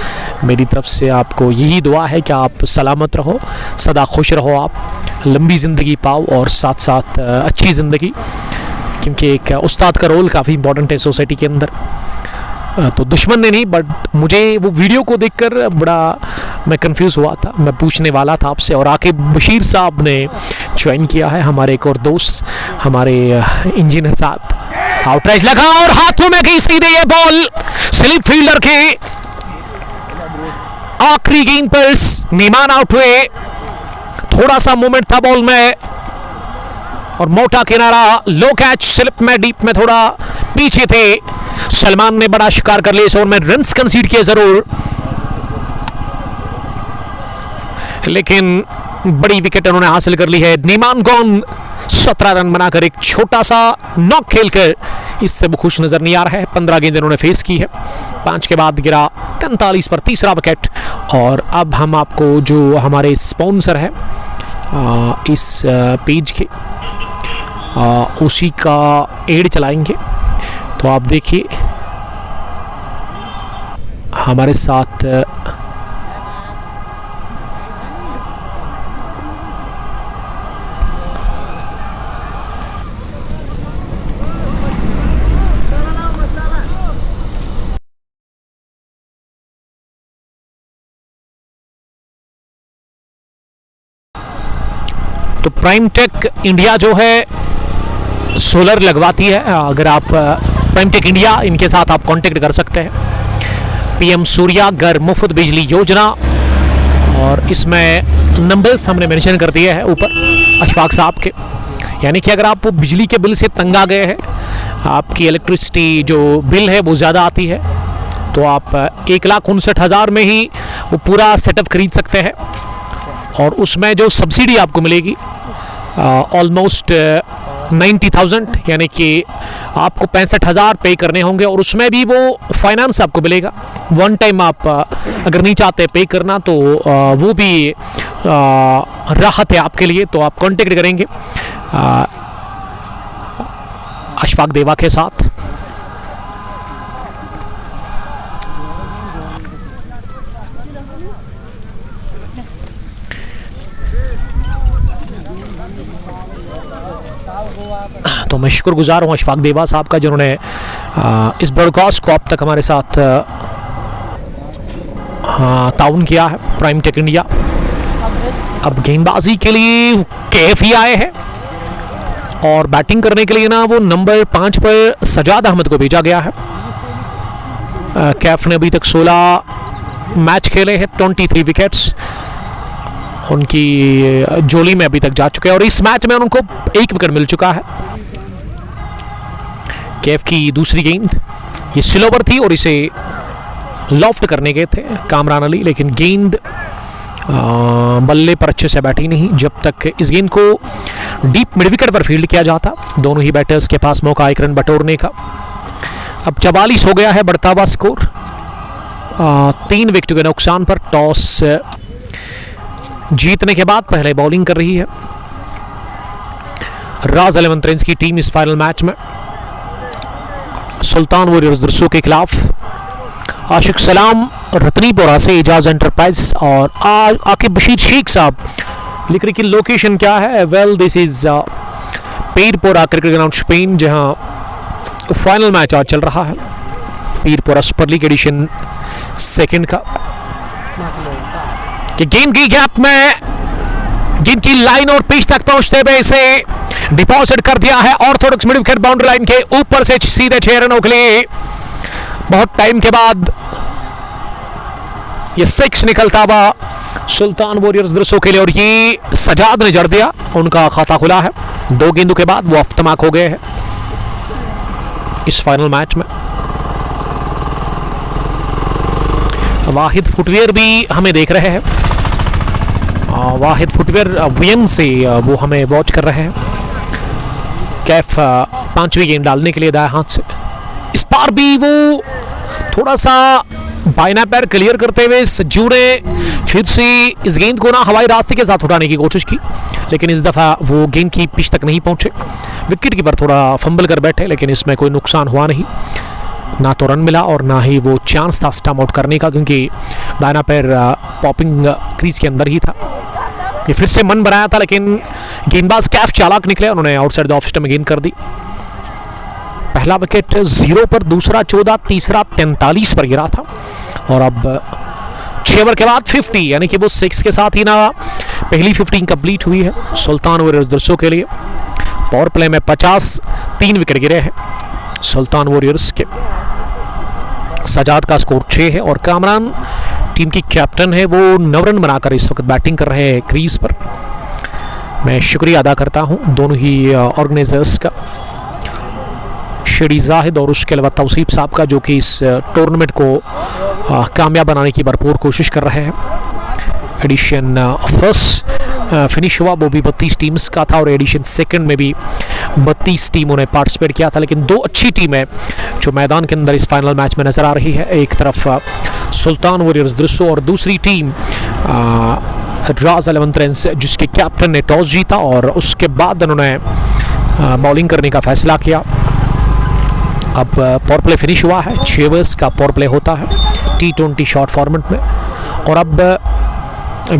मेरी तरफ से आपको यही दुआ है कि आप सलामत रहो, सदा खुश रहो, आप लंबी ज़िंदगी पाओ और साथ साथ अच्छी ज़िंदगी, क्योंकि एक उस्ताद का रोल काफ़ी इंपॉर्टेंट है सोसाइटी के अंदर। तो दुश्मन ने नहीं, बट मुझे वो वीडियो को देखकर बड़ा मैं कंफ्यूज हुआ था, मैं पूछने वाला था आपसे, और आके बशीर साहब ने ज्वाइन किया है, हमारे एक और दोस्त, हमारे इंजीनियर साहब। आउटराइज लगा और हाथों में गई सीधे ये बॉल, स्लिप फील्डर के आखिरी गेंद पर नीमान आउट हुए। थोड़ा सा मूवमेंट था बॉल में और मोटा किनारा, लो कैच, स्लिप में डीप में थोड़ा पीछे थे। सलमान ने बड़ा शिकार कर लिया इस ओवर में, रन्स कंसीड किए जरूर, लेकिन बड़ी विकेट उन्होंने हासिल कर ली है। नीमान गॉन 17 रन बनाकर एक छोटा सा नॉक खेलकर इससे वो खुश नजर नहीं आ रहा है। 15 गेंद इन्होंने फेस की है, 5 के बाद गिरा 43 पर तीसरा विकेट। और अब हम आपको जो हमारे स्पॉन्सर है इस पेज के उसी का एड चलाएंगे, तो आप देखिए हमारे साथ तो प्राइम टेक इंडिया जो है सोलर लगवाती है। अगर आप प्राइम टेक इंडिया, इनके साथ आप कांटेक्ट कर सकते हैं। पीएम सूर्या घर मुफ्त बिजली योजना, और इसमें नंबर्स हमने मेंशन कर दिए हैं ऊपर अशफाक साहब के, यानी कि अगर आप बिजली के बिल से तंग आ गए हैं, आपकी इलेक्ट्रिसिटी जो बिल है वो ज़्यादा आती है, तो आप 1,59,000 में ही वो पूरा सेटअप खरीद सकते हैं। और उसमें जो सब्सिडी आपको मिलेगी ऑलमोस्ट 90,000, यानी कि आपको 65,000 पे करने होंगे, और उसमें भी वो फाइनेंस आपको मिलेगा। वन टाइम आप अगर नहीं चाहते पे करना तो वो भी राहत है आपके लिए। तो आप कांटेक्ट करेंगे अशफाक देवा के साथ। तो मैं शुक्रगुजार हूँ अशफाक देवा साहब का, जिन्होंने इस ब्रॉडकास्ट को अब तक हमारे साथ ताउन किया है। प्राइम टेक इंडिया अब गेंदबाजी के लिए कैफ ही आए हैं, और बैटिंग करने के लिए ना वो नंबर 5 पर सजाद अहमद को भेजा गया है। कैफ ने अभी तक 16 मैच खेले हैं, 23 विकेट्स उनकी जोली में अभी तक जा चुके हैं, और इस मैच में उनको 1 विकेट मिल चुका है। कैफ की दूसरी गेंद ये स्लोवर थी और इसे लॉफ्ट करने गए थे कामरान अली, लेकिन गेंद बल्ले पर अच्छे से बैठी नहीं जब तक इस गेंद को डीप मिड विकेट पर फील्ड किया जाता। दोनों ही बैटर्स के पास मौका 1 रन बटोरने का। अब 44 हो गया है बढ़ता हुआ स्कोर, 3 विकेट के नुकसान पर। टॉस जीतने के बाद पहले बॉलिंग कर रही है राज 11 ट्रेंड्स की टीम इस फाइनल मैच में सुल्तान वॉरियर्स दरसू के खिलाफ। आशिक सलाम रतनीपुरा से एजाज एंटरप्राइज, और आकिब बशीर शेख साहब लिख रहे कि लोकेशन क्या है। Well this is Pirpora cricket ground स्पेन, जहां फाइनल मैच आज चल रहा है पीरपोरा सुपर लीग एडिशन 2 का। कि गेंद की गैप में गेंद की लाइन और पिच तक पहुंचते हुए इसे डिपॉजिट कर दिया है Orthodox mid wicket boundary line के ऊपर से सीधे 6 रनों के लिए। बहुत टाइम के बाद ये 6 निकलता हुआ सुल्तान वॉरियर्स दरसों के लिए, और ये सजाद ने जड़ दिया, उनका खाता खुला है। 2 गेंदों के बाद वो अफ्तमाक हो गए हैं इस फाइनल मैच में। वाहिद फुटवेयर भी हमें देख रहे हैं, वाहिद फुटवेयर वियन से वो हमें वॉच कर रहे हैं। कैफ 5वीं गेंद डालने के लिए दाएं हाथ से, इस बार भी वो थोड़ा सा बाइना पैर क्लियर करते हुए सज्जू ने फिर से इस गेंद को ना हवाई रास्ते के साथ उठाने की कोशिश की, लेकिन इस दफ़ा वो गेंद की पिच तक नहीं पहुंचे। विकेट कीपर थोड़ा फंबल कर बैठे, लेकिन इसमें कोई नुकसान हुआ नहीं। ना तो रन मिला और ना ही वो चांस था स्टम्प आउट करने का, क्योंकि दाहिना पैर पॉपिंग क्रीज के अंदर ही था। ये फिर से मन बनाया था, लेकिन गेंदबाज कैफ चालाक निकले, उन्होंने आउटसाइड द ऑफ स्टंप में गेंद कर दी। पहला विकेट 0 पर, दूसरा 14, तीसरा 43 पर गिरा था। और अब 6 ओवर के बाद 50, यानी कि वो 6 के साथ ही ना पहली 15 कंप्लीट हुई है सुल्तान वॉरियर्स दर्शकों के लिए। पावर प्ले में 50 3 विकेट गिरे हैं सुल्तान वॉरियर्स के। सजाद का स्कोर 6 है और कामरान टीम की कैप्टन है, वो 9 रन बनाकर इस वक्त बैटिंग कर रहे हैं क्रीज पर। मैं शुक्रिया अदा करता हूं दोनों ही ऑर्गेनाइजर्स का, शेडी जाहिद और उसके अलावा तौसीफ साहब का, जो कि इस टूर्नामेंट को कामयाब बनाने की भरपूर कोशिश कर रहे हैं। एडिशन फर्स्ट फिनिश हुआ वो भी 32 टीम्स का था और एडिशन सेकंड में भी 32 टीमों ने पार्टिसिपेट किया था। लेकिन 2 अच्छी टीमें जो मैदान के अंदर इस फाइनल मैच में नजर आ रही है, एक तरफ सुल्तान वॉरियर्स दृश्य और दूसरी टीम राज 11 रन्स, जिसके कैप्टन ने टॉस जीता और उसके बाद उन्होंने बॉलिंग करने का फैसला किया। अब पावर प्ले फिनिश हुआ है, 6 ओवर्स का पावर प्ले होता है T20 शॉर्ट फॉर्मेट में। और अब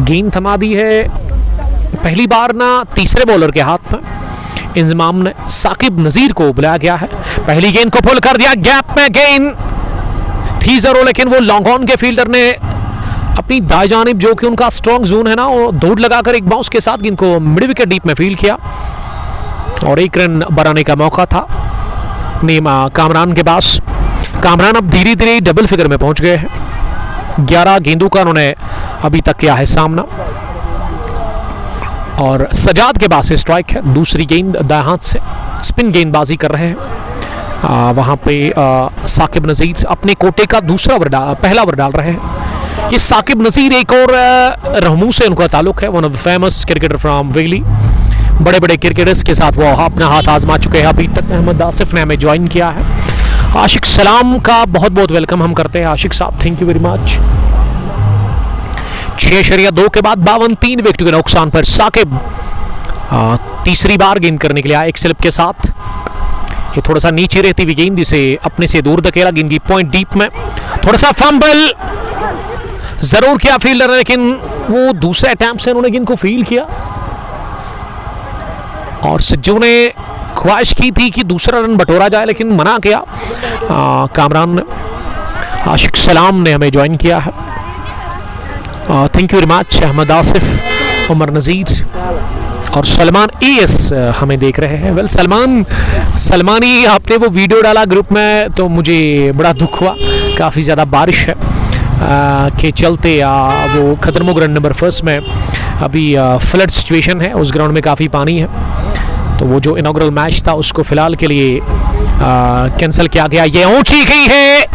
गेंद थमा दी है पहली बार ना तीसरे बॉलर के हाथ में। इंजमाम ने साकिब नजीर को बुलाया गया है, पहली गेंद को पुल कर दिया, गैप में गेंद थी जरूर, लेकिन वो लॉन्ग ऑन के फील्डर ने अपनी दाएं जानिब, जो कि उनका स्ट्रॉन्ग जोन है ना, वो दौड़ लगाकर एक बाउंस के साथ गेंद को मिड विकेट डीप में फील्ड किया और 1 रन बनाने का मौका था कामरान के पास। कामरान अब धीरे धीरे डबल फिगर में पहुंच गए हैं। 11 गेंदों का उन्होंने अभी तक किया है सामना और सजाद के पास स्ट्राइक है। दूसरी गेंद दाएं हाथ से स्पिन गेंदबाजी कर रहे हैं वहां पे साकिब नजीर अपने कोटे का पहला ओवर डाल रहे हैं। ये साकिब नजीर एक और रहमू से उनका ताल्लुक है, one of the famous cricketer from valley. बड़े बड़े क्रिकेटर्स के साथ वो अपना हाथ आजमा चुके हैं। अभी तक अहमद आसिफ ने हमें ज्वाइन किया है। आशिक सलाम का बहुत बहुत वेलकम हम करते हैं आशिक साहब, थैंक यू वेरी मच। 6.2 के बाद 52 3 विकेट के नुकसान पर साकिब तीसरी बार गेंद करने के लिए आए एक स्लिप के साथ। ये थोड़ा सा नीचे रहती हुई गेंद, जिसे अपने से दूर धकेला, गेंद की पॉइंट डीप में, थोड़ा सा फंबल जरूर किया फील्डर ने, लेकिन वो दूसरे अटैम्प्ट से उन्होंने गेंद को फील्ड किया और सज्जू ने ख्वाहिश की थी कि दूसरा रन बटोरा जाए, लेकिन मना किया कामरान ने। आशिक सलाम ने हमें ज्वाइन किया है, thank you very much. Ahmad Asif, Umar Nazir और सलमान एएस हमें देख रहे हैं। वेल सलमानी आपने वो वीडियो डाला ग्रुप में तो मुझे बड़ा दुख हुआ, काफ़ी ज़्यादा बारिश है के चलते वो खतरमो ग्राउंड नंबर 1 में अभी फ्लड सिचुएशन है, उस ग्राउंड में काफ़ी पानी है, तो वो जो इनॉग्रल मैच था उसको फिलहाल के लिए कैंसिल किया गया। ये ऊंची गई है,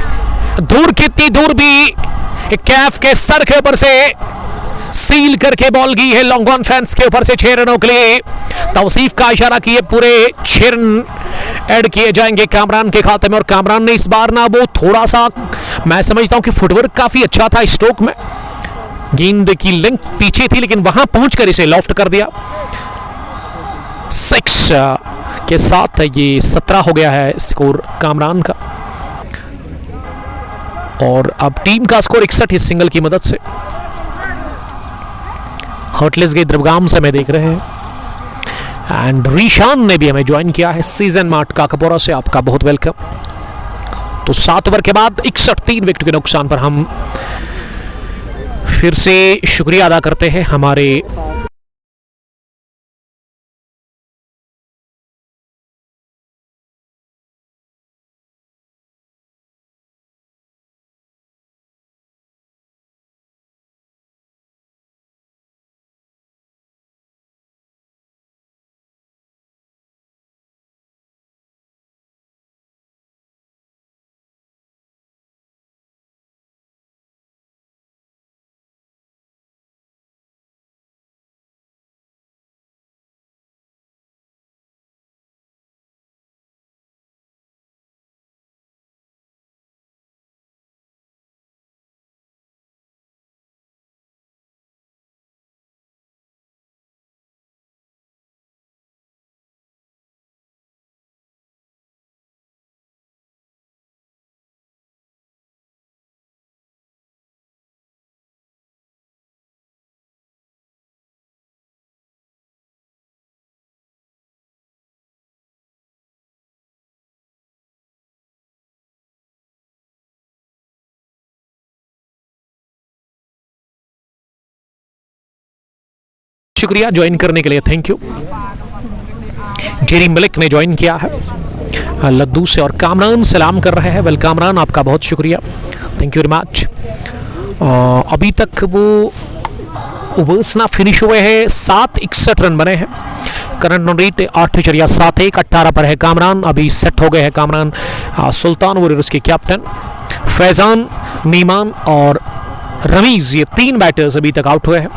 दूर कितनी दूर भी कैफ के सर के ऊपर से सील करके बॉल गई है लॉन्ग ऑन फैंस के ऊपर से 6 रनों के लिए। तौसीफ का इशारा किए पूरे 6 रन ऐड किए जाएंगे कामरान के खाते में। और कामरान ने इस बार ना वो थोड़ा सा, मैं समझता हूं कि फुटवर्क काफी अच्छा था स्ट्रोक में, गेंद की लेंथ पीछे थी लेकिन वहां पहुंचकर इसे लॉफ्ट कर दिया। 6 के साथ ये 17 हो गया है स्कोर कामरान का और अब टीम का स्कोर 61 इस सिंगल की मदद से। हर्टलेस गई द्रबगाम से हमें देख रहे हैं एंड रीशान ने भी हमें ज्वाइन किया है सीजन मार्ट का कपोरा से, आपका बहुत वेलकम। तो 7 ओवर के बाद 61 3 विकेट के नुकसान पर हम फिर से शुक्रिया अदा करते हैं हमारे शुक्रिया ज्वाइन करने के लिए, थैंक यू। जेरी मलिक ने ज्वाइन किया है लद्दू से, और कामरान सलाम कर रहे हैं। वेल कामरान, आपका बहुत शुक्रिया, थैंक यू वेरी मच। अभी तक वो ओवर्स ना फिनिश हुए हैं, 761 रन बने हैं। करंट रन रेट 8.71, 18 पर है कामरान। अभी सेट हो गए हैं कामरान। सुल्तान वॉरियर्स के कैप्टन फैजान, नीमान और रमीज, ये 3 बैटर्स अभी तक आउट हुए हैं।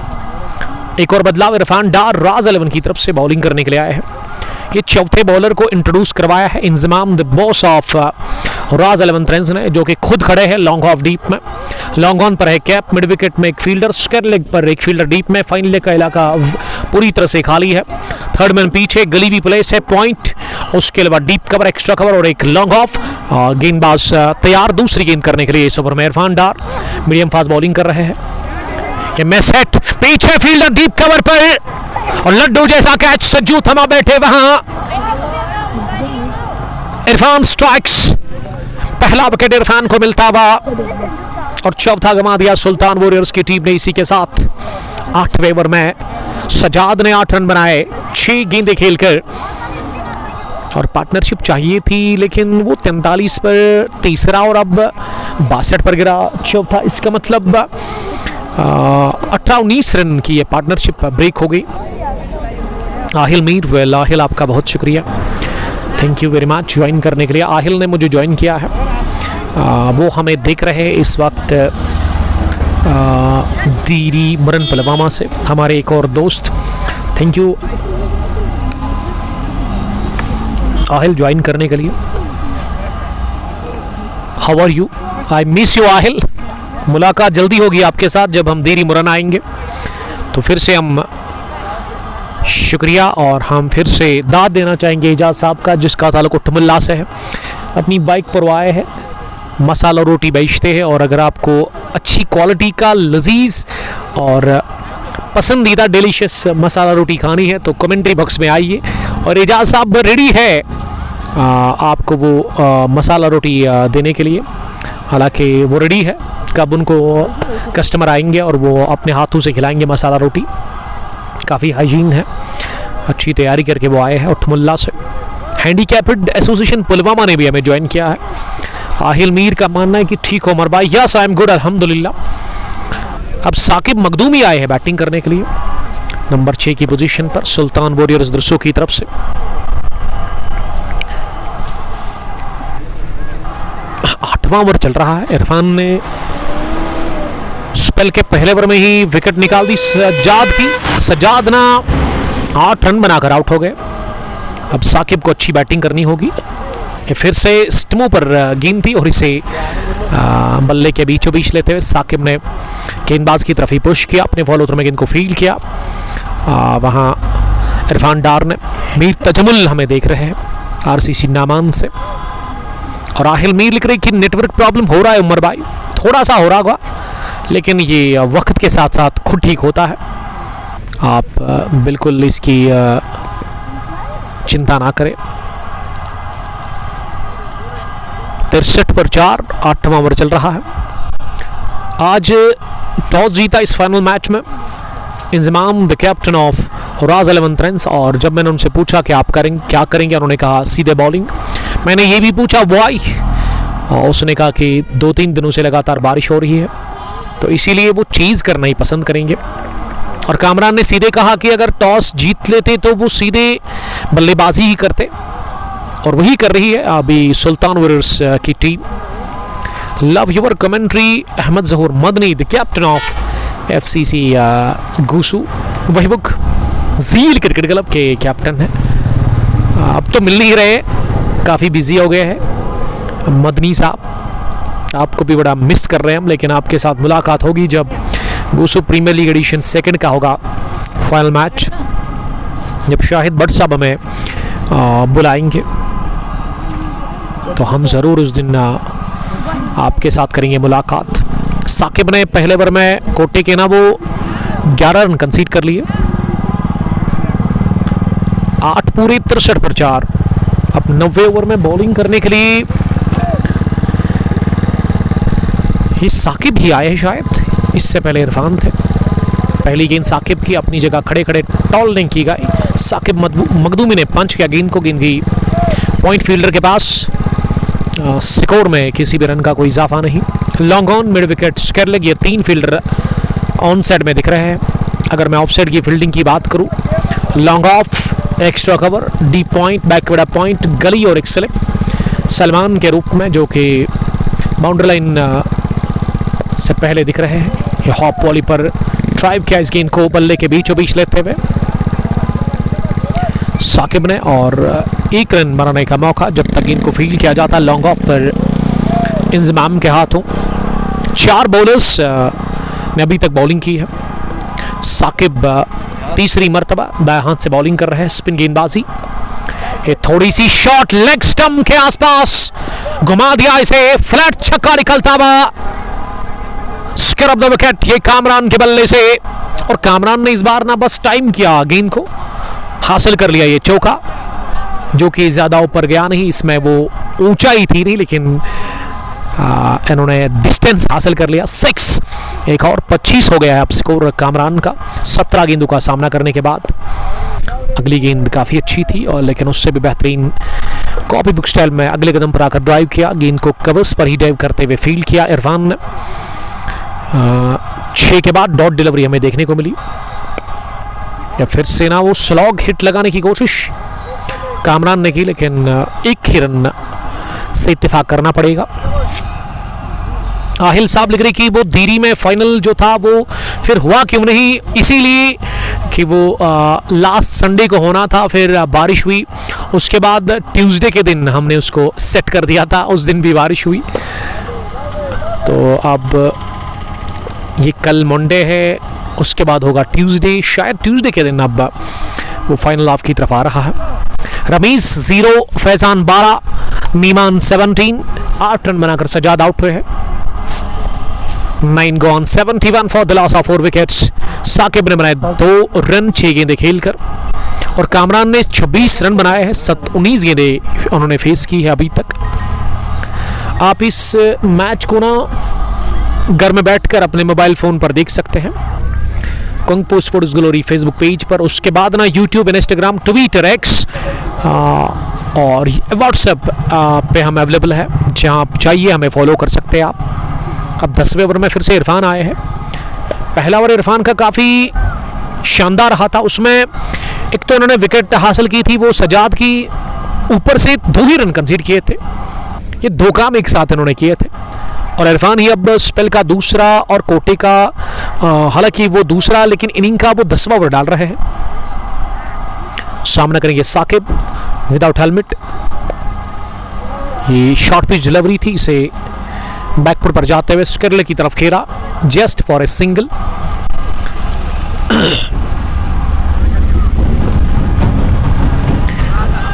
एक और बदलाव, इरफान डार राज 11 की तरफ से बॉलिंग करने के लिए आए हैं। ये चौथे बॉलर को इंट्रोड्यूस करवाया है Inzamam, the boss of Raj 11 trends ने, जो कि खुद खड़े हैं लॉन्ग ऑफ डीप में। लॉन्ग ऑन पर है कैप, मिड विकेट में एक फील्डर, स्क्वायर लेग पर एक फील्डर डीप में। फाइनल लेग का इलाका पूरी तरह से खाली है। थर्ड मैन पीछे, गली भी प्लेस है, पॉइंट, उसके अलावा डीप कवर, एक्स्ट्रा कवर और एक लॉन्ग ऑफ। गेंदबाज तैयार दूसरी गेंद करने के लिए इस ओवर में। इरफान डार मीडियम फास्ट बॉलिंग कर रहे हैं। ये मैच सेट, पीछे फील्डर डीप कवर पर, और लड्डू जैसा कैच, सज्जू थमा बैठे वहां। इरफान स्ट्राइक्स, पहला विकेट इरफान को मिलता हुआ, और चौथा गंवा दिया सुल्तान वॉरियर्स की टीम ने। इसी के साथ 8वें ओवर में सजाद ने 8 रन बनाए 6 गेंदें खेलकर, और पार्टनरशिप चाहिए थी, लेकिन वो 43 पर तीसरा और अब 62 पर गिरा चौथा। इसका मतलब 18-19 रन की ये पार्टनरशिप ब्रेक हो गई। आहिल मीर, वेल आहिल आपका बहुत शुक्रिया, thank you very much join करने के लिए। आहिल ने मुझे ज्वाइन किया है, वो हमें देख रहे हैं इस वक्त दीरी मुरन पुलवामा से, हमारे एक और दोस्त। थैंक यू आहिल ज्वाइन करने के लिए। How are you? I miss you Aahil. मुलाकात जल्दी होगी आपके साथ जब हम देरी मुरन आएंगे, तो फिर से हम शुक्रिया, और हम फिर से दाद देना चाहेंगे एजाज साहब का, जिसका ताल्लुक टुमुल्ला से है। अपनी बाइक पर आए हैं, मसाला रोटी बेचते हैं, और अगर आपको अच्छी क्वालिटी का लजीज और पसंदीदा डिलीशियस मसाला रोटी खानी है तो कमेंट्री बॉक्स में आइए, और एजाज साहब रेडी है आपको वो मसाला रोटी देने के लिए। हालांकि वो रेडी है, कब उनको कस्टमर आएंगे और वो अपने हाथों से खिलाएंगे मसाला रोटी। काफ़ी हाइजीन है, अच्छी तैयारी करके वो आए हैं उठमुल्ला से। हैंडीकैप्ड एसोसिएशन पुलवामा ने भी हमें ज्वाइन किया है। आहिल मीर का मानना है कि ठीक हो उमर भाई, यस आई एम गुड अल्हम्दुलिल्लाह। अब साकिब मखदूमी आए हैं बैटिंग करने के लिए नंबर 6 की पोजीशन पर, सुल्तान वॉरियर्स दरसो की तरफ से। 8वां ओवर चल रहा है। इरफान ने स्पेल के पहले ओवर में ही विकेट निकाल दी सज्जाद की। सज्जाद ना 8 रन बनाकर आउट हो गए। अब साकिब को अच्छी बैटिंग करनी होगी। फिर से स्टमो पर गेंद थी, और इसे बल्ले के बीचों बीच लेते हुए साकिब ने गेंदबाज की तरफ ही पुश किया, अपने फॉलो थ्रू में गेंद को फील्ड किया। वहाँ इरफान डार ने, मीर तजमुल हमें देख रहे हैं आरसीसी नामान से, और आहिल मीर लिख रहे कि नेटवर्क प्रॉब्लम हो रहा है उमर भाई, थोड़ा सा हो रहा होगा, लेकिन ये वक्त के साथ साथ खुद ठीक होता है। आप बिल्कुल इसकी चिंता ना करें। 63 पर 4, 8वां ओवर चल रहा है। आज टॉस जीता इस फाइनल मैच में Inzamam, the captain of Raj 11 trends, और जब मैंने उनसे पूछा कि आप क्या करेंगे, उन्होंने कहा सीधे बॉलिंग। मैंने ये भी पूछा वाई, और उसने कहा कि 2-3 दिनों से लगातार बारिश हो रही है, तो इसीलिए वो चीज़ करना ही पसंद करेंगे। और कामरान ने सीधे कहा कि अगर टॉस जीत लेते तो वो सीधे बल्लेबाजी ही करते, और वही कर रही है अभी सुल्तान वॉरियर्स की टीम। Love your commentary Ahmad Zahoor Madni, the captain of FCC Goosu वहीबुक झील क्रिकेट क्लब के कैप्टन है। अब तो मिल नहीं रहे, काफ़ी बिजी हो गए हैं मदनी साहब, आपको भी बड़ा मिस कर रहे हैं हम, लेकिन आपके साथ मुलाकात होगी जब गूसू प्रीमियर लीग एडिशन 2 का होगा फाइनल मैच, जब शाहिद भट्ट साहब हमें बुलाएंगे, तो हम ज़रूर उस दिन आपके साथ करेंगे मुलाकात। साकिब ने पहले ओवर में कोटे के ना वो 11 रन कंसीड कर लिए। 8 पूरे 63 पर 4। अब 90 ओवर में बॉलिंग करने के लिए ये साकिब ही आए हैं शायद, इससे पहले इरफान थे। पहली गेंद साकिब की, अपनी जगह खड़े खड़े टॉल नहीं की गई। साकिब मखदूमी ने पंच किया गेंद को, गेंद की पॉइंट फील्डर के पास। स्कोर में किसी भी रन का कोई इजाफा नहीं। Long on mid wicket square leg. ये 3 फील्डर ऑन साइड में दिख रहे हैं। अगर मैं ऑफ साइड की फील्डिंग की बात करूं, long off, extra cover, deep point, backward point, गली और एक स्लिप सलमान के रूप में, जो कि बाउंड्री लाइन से पहले दिख रहे हैं। ये हॉप वॉली पर ड्राइव किया इस गेंद को बल्ले के बीचों बीच लेते हुए साकिब ने, और 1 रन बनाने का मौका जब तक गेंद को फील्ड किया जाता। लॉन्ग ऑफ पर इंजमाम के हाथों। 4 बॉलर्स ने अभी तक बॉलिंग की है। साकिब तीसरी मर्तबा दाएं हाथ से बॉलिंग कर रहे हैं। स्पिन गेंदबाजी, ये थोड़ी सी शॉट लेग स्टंप के आसपास घुमा दिया इसे, फ्लैट छक्का निकलता हुआ, स्क्वायर ऑफ द विकेट। ये कामरान के बल्ले से, और कामरान ने इस बार ना बस टाइम किया, गेंद को हासिल कर लिया ये चौका, जो कि ज्यादा ऊपर गया नहीं। इसमें वो ऊंचाई थी नहीं, लेकिन इन्होंने डिस्टेंस हासिल कर लिया। 6, एक और 25 हो गया है अब स्कोर कामरान का 17 गेंदों का सामना करने के बाद। अगली गेंद काफ़ी अच्छी थी, और लेकिन उससे भी बेहतरीन कॉपी बुक स्टाइल में अगले कदम पर आकर ड्राइव किया, गेंद को कवर्स पर ही ड्राइव करते हुए फील्ड किया इरफान ने। 6 के बाद डॉट डिलीवरी हमें देखने को मिली, या फिर से ना वो स्लॉग हिट लगाने की कोशिश कामरान ने की, लेकिन 1 ही रन से इत्तेफाक करना पड़ेगा। आहिल साहब लिख रहे कि वो धीरी में फाइनल जो था वो फिर हुआ क्यों नहीं, इसीलिए कि वो लास्ट संडे को होना था, फिर बारिश हुई, उसके बाद ट्यूसडे के दिन हमने उसको सेट कर दिया था, उस दिन भी बारिश हुई। तो अब ये कल मंडे है, उसके बाद होगा ट्यूसडे, शायद ट्यूसडे के दिन अब वो फाइनल ऑफ की तरफ आ रहा है। रमीज 0, फैजान 12, मीमान 17, 8 रन बनाकर सजाद आउट हुए हैं। 9 gone, 71 for the loss of 4 wickets. Saqib ने बनाए 2 रन 6 गेंदें खेलकर, और कामरान ने 26 रन बनाए हैं। 19 गेंदें उन्होंने फेस की है अभी तक। आप इस मैच को ना घर में बैठकर अपने मोबाइल फ़ोन पर देख सकते हैं, kung sports glory Facebook page पर। उसके बाद ना यूट्यूब, इंस्टाग्राम, ट्विटर, एक्स और व्हाट्सएप पे हम अवेलेबल है, जहां आप चाहिए हमें फॉलो कर सकते हैं आप। अब 10वें ओवर में फिर से इरफान आए हैं। पहला ओवर इरफान का काफ़ी शानदार रहा था, उसमें एक तो इन्होंने विकेट हासिल की थी, वो सजाद की ऊपर से 2 ही रन कंसीड किए थे। ये 2 काम एक साथ इन्होंने किए थे, और इरफान ही अब स्पेल का दूसरा और कोटे का, हालांकि वो दूसरा लेकिन इनिंग का वो 10वां ओवर डाल रहे हैं। सामना करेंगे साकिब विदाउट हेलमेट। ये शॉर्ट पिच डिलीवरी थी, इसे बैकफुट पर जाते हुए स्क्वायर की तरफ खेला, just for a single.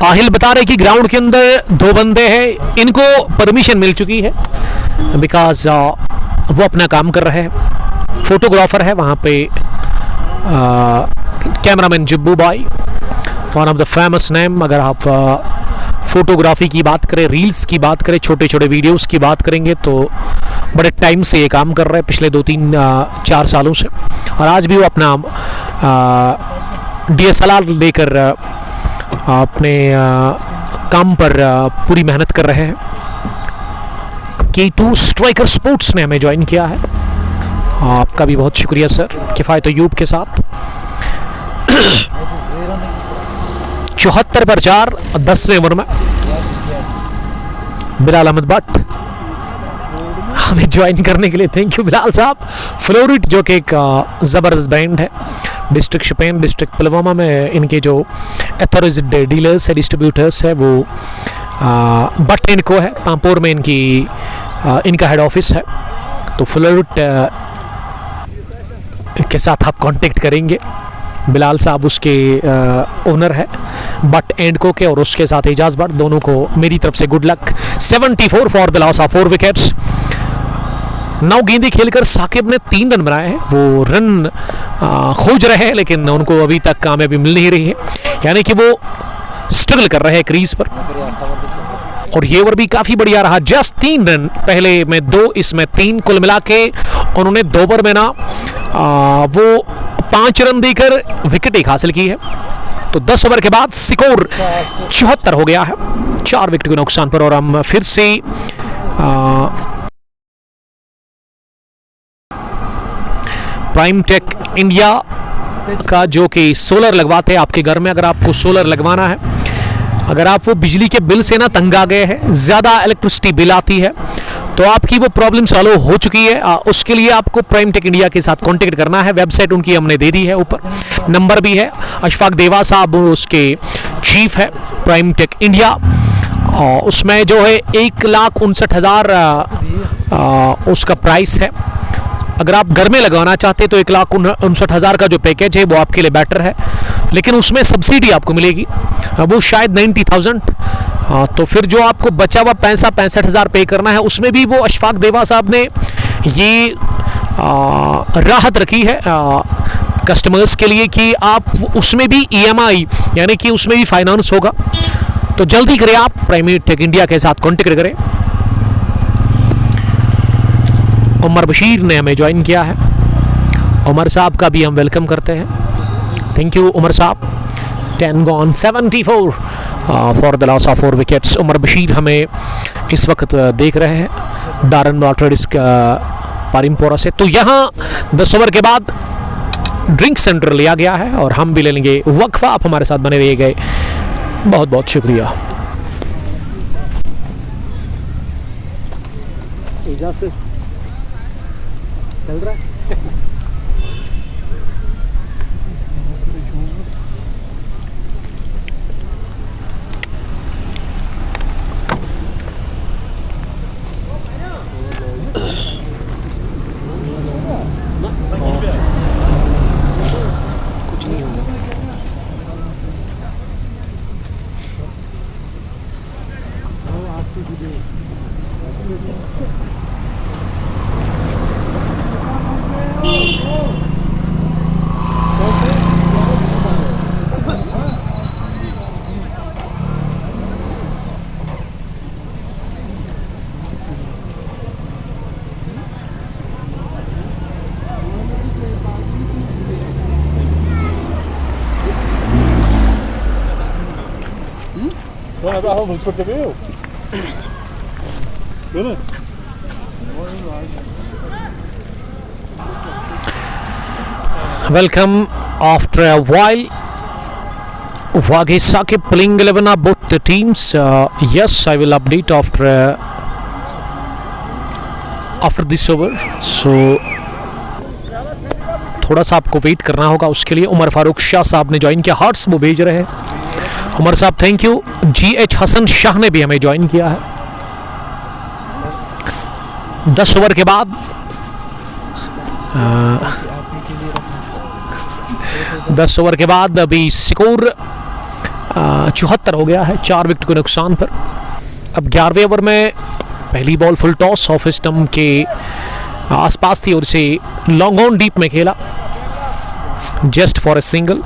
Aahil बता रहे कि ग्राउंड के अंदर 2 बंदे हैं, इनको परमिशन मिल चुकी है, बिकॉज वो अपना काम कर रहे हैं। फोटोग्राफर है वहाँ पे, कैमरामैन जुब्बू भाई, one of the famous name. अगर आप फोटोग्राफी की बात करें, रील्स की बात करें, छोटे छोटे वीडियोस की बात करेंगे, तो बड़े टाइम से ये काम कर रहे हैं, पिछले 2-3-4 सालों से। और आज भी वो अपना DSLR लेकर अपने काम पर पूरी मेहनत कर रहे हैं। K2 स्ट्राइकर स्पोर्ट्स ने हमें ज्वाइन किया है, आपका भी बहुत शुक्रिया सर, किफ़ायत अयूब के साथ। 74 पर 4 10वें ओवर में बिलाल अहमद भट्ट हमें ज्वाइन करने के लिए थैंक यू बिलाल साहब। फ्लोरिट जो कि एक ज़बरदस्त ब्रांड है, डिस्ट्रिक्ट शोपियान, डिस्ट्रिक्ट पुलवामा में इनके जो अथॉराइज्ड डीलर्स है, डिस्ट्रीब्यूटर्स है, वो भट्ट एंड को है, पामपुर में इनका हेड ऑफिस है। तो फ्लोरिट के साथ आप कांटेक्ट करेंगे, बिलाल साहब उसके ओनर है बट एंड को के, और उसके साथ एजाज भट्ट, दोनों को मेरी तरफ से good luck. 74 for the loss of 4 wickets. 9 गेंदें खेलकर साकिब ने 3 रन बनाए हैं। वो रन खोज रहे हैं, लेकिन उनको अभी तक कामयाबी मिल नहीं रही है, यानी कि वो स्ट्रगल कर रहे हैं क्रीज पर। और ये ओवर भी काफ़ी बढ़िया रहा, जस्ट 3 रन, पहले में 2, इसमें 3, कुल मिला के उन्होंने 2 ओवर में ना वो 5 रन देकर विकेट एक हासिल की है। तो 10 ओवर के बाद स्कोर 74 हो गया है 4 विकेट के नुकसान पर। और हम फिर से प्राइम टेक इंडिया का जो कि सोलर लगवाते हैं आपके घर में, अगर आपको सोलर लगवाना है, अगर आप वो बिजली के बिल से ना तंग आ गए हैं, ज़्यादा इलेक्ट्रिसिटी बिल आती है, तो आपकी वो प्रॉब्लम सॉल्व हो चुकी है। उसके लिए आपको प्राइम टेक इंडिया के साथ कांटेक्ट करना है। वेबसाइट उनकी हमने दे दी है, ऊपर नंबर भी है। अशफाक देवा साहब उसके चीफ है प्राइम टेक इंडिया। और उसमें जो है 1,59,000 उसका प्राइस है। अगर आप घर में लगाना चाहते तो 1,59,000 का जो पैकेज है वो आपके लिए बेटर है, लेकिन उसमें सब्सिडी आपको मिलेगी वो शायद 90,000। तो फिर जो आपको बचा हुआ पैसा 65,000 पे करना है, उसमें भी वो अशफाक देवा साहब ने ये राहत रखी है कस्टमर्स के लिए कि आप उसमें भी EMI यानी कि उसमें भी फाइनेंस होगा। तो जल्दी करें, आप प्राइम टेक इंडिया के साथ कॉन्टेक्ट करें। उमर बशीर ने हमें ज्वाइन किया है। उमर साहब का भी हम वेलकम करते हैं। थैंक यू उमर साहब। 10 gone 74 for the loss of 4 wickets. Umar Bashir हमें इस वक्त देख रहे हैं डारन वाटर्स पारिमपोरा से। तो यहाँ 10 ओवर के बाद ड्रिंक सेंटर लिया गया है और हम भी ले लेंगे वक्फा। आप हमारे साथ बने रहिए गए, बहुत बहुत शुक्रिया। चल रहा है कुछ नहीं होगा। Welcome after a while. Wage Saqib playing 11 of both the teams. Yes, I will update after this over. So थोड़ा सा आपको वेट करना होगा उसके लिए। उमर फारूक शाह साहब ने ज्वाइन किया, हार्ट्स वो भेज रहे हैं। उमर साहब thank you. GH Hasan Shah ने भी हमें ज्वाइन किया है। 10 ओवर के बाद 10 ओवर के बाद अभी स्कोर 74 हो गया है 4 विकेट के नुकसान पर। अब 11वें ओवर में पहली ball full toss off stump के आसपास थी और इसे लॉन्ग ऑन डीप में खेला जस्ट फॉर ए सिंगल।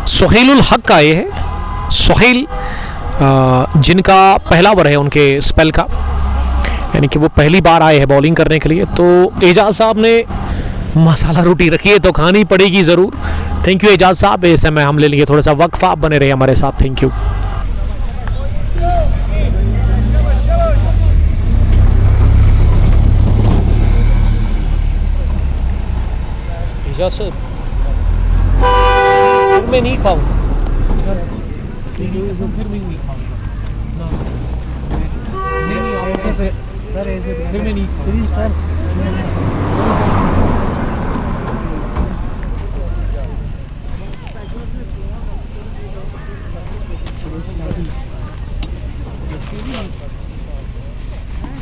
सोहेलुल हक आए हैं। सोहेल जिनका पहला ओवर है उनके स्पेल का, यानी कि वो पहली बार आए हैं बॉलिंग करने के लिए। तो एजाज साहब ने मसाला रोटी रखी है तो खानी पड़ेगी ज़रूर। थैंक यू एजाज साहब। इस समय हम ले लेंगे थोड़ा सा वक्फा, आप बने रहे हमारे साथ। Thank you. एजाज सर फिर मैं नहीं खाऊंगा सर, फिर मैं नहीं खाऊंगा। नहीं सर ऐसे फिर मैं नहीं खाऊंगा सर।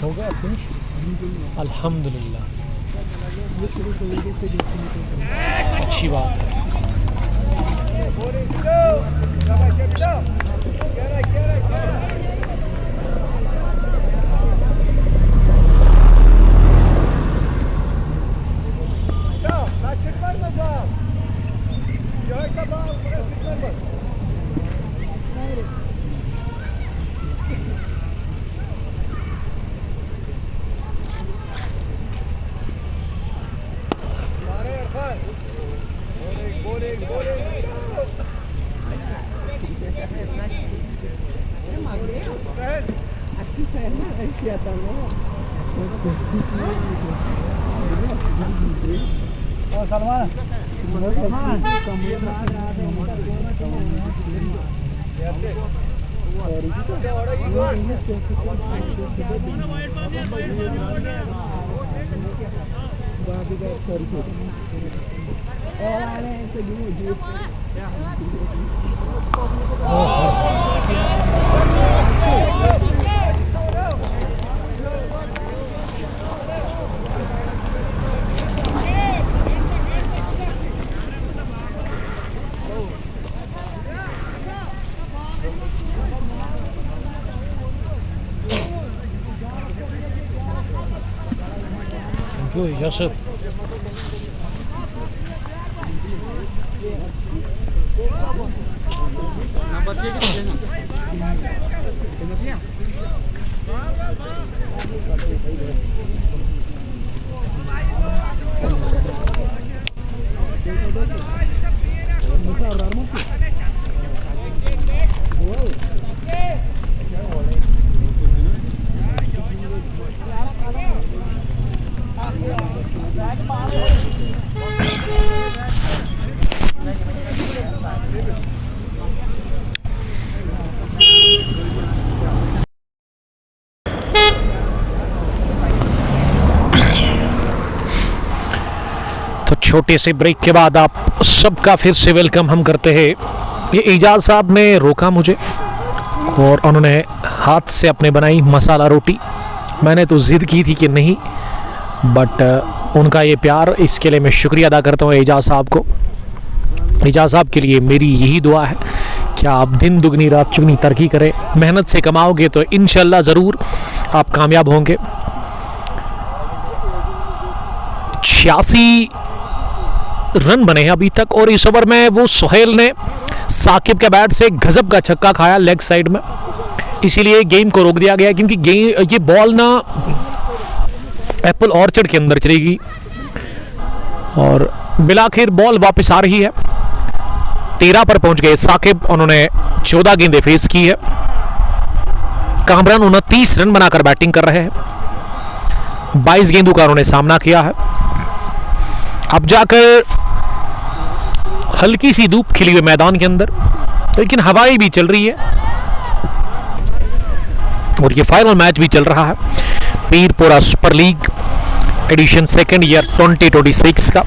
हो गया फिनिश अल्हम्दुलिल्लाह, अच्छी बात है। Yusuf. तो छोटे से ब्रेक के बाद आप सबका फिर से वेलकम हम करते हैं। ये एजाज साहब ने रोका मुझे और उन्होंने हाथ से अपने बनाई मसाला रोटी। मैंने तो ज़िद की थी कि नहीं, बट उनका ये प्यार, इसके लिए मैं शुक्रिया अदा करता हूँ एजाज साहब को। एजाज साहब के लिए मेरी यही दुआ है कि आप दिन दुगनी रात चुगनी तरक्की करें, मेहनत से कमाओगे तो इंशाल्लाह ज़रूर आप कामयाब होंगे। 86 रन बने हैं अभी तक और इस ओवर में वो सुहेल ने साकिब के बैट से गजब का छक्का खाया लेग साइड में, इसीलिए गेम को रोक दिया गया क्योंकि ये बॉल ना एप्पल ऑर्चर्ड के अंदर चलेगी और बिलाखिर बॉल वापस आ रही है। 13 पर पहुंच गए साकिब, उन्होंने 14 गेंदें फेस की है। कामरान 29 रन बनाकर बैटिंग कर रहे हैं। 22 गेंदों का उन्होंने सामना किया है। अब जाकर हल्की सी धूप खिली हुई मैदान के अंदर, लेकिन हवाएं भी चल रही है और ये फाइनल मैच भी चल रहा है Pirpora super league edition second year 2026 का।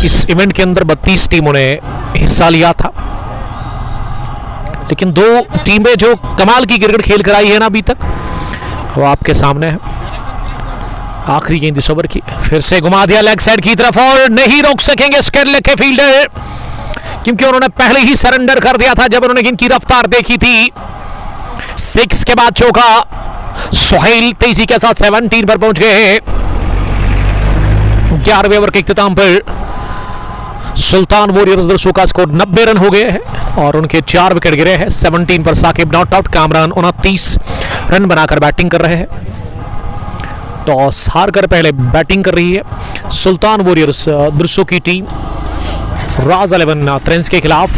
इस इवेंट के अंदर 32 टीमों ने हिस्सा लिया था, लेकिन 2 टीमें जो कमाल की क्रिकेट खेल कर आई है ना अभी तक, वो आपके सामने है। आखिरी गेंद इस ओवर की, फिर से घुमा दिया लेग साइड की तरफ और नहीं रोक सकेंगे स्केरले के फील्डर, क्योंकि उन्होंने पहले ही सरेंडर कर दिया था जब उन्होंने गेंद की रफ्तार देखी थी। 6 के बाद चौका, सुहेल तेजी के साथ 17 पर पहुंच गए। 11वें ओवर के इख्तिताम पर सुल्तान वॉरियर्स दर्शकों का स्कोर 90 रन हो गए हैं और उनके 4 विकेट गिरे हैं। 17 पर Saqib not out. Kamran 29 run बनाकर बैटिंग कर रहे हैं। टॉस हार कर पहले बैटिंग कर रही है सुल्तान वॉरियर्स दर्शकों की टीम राज 11 ट्रेंस के खिलाफ।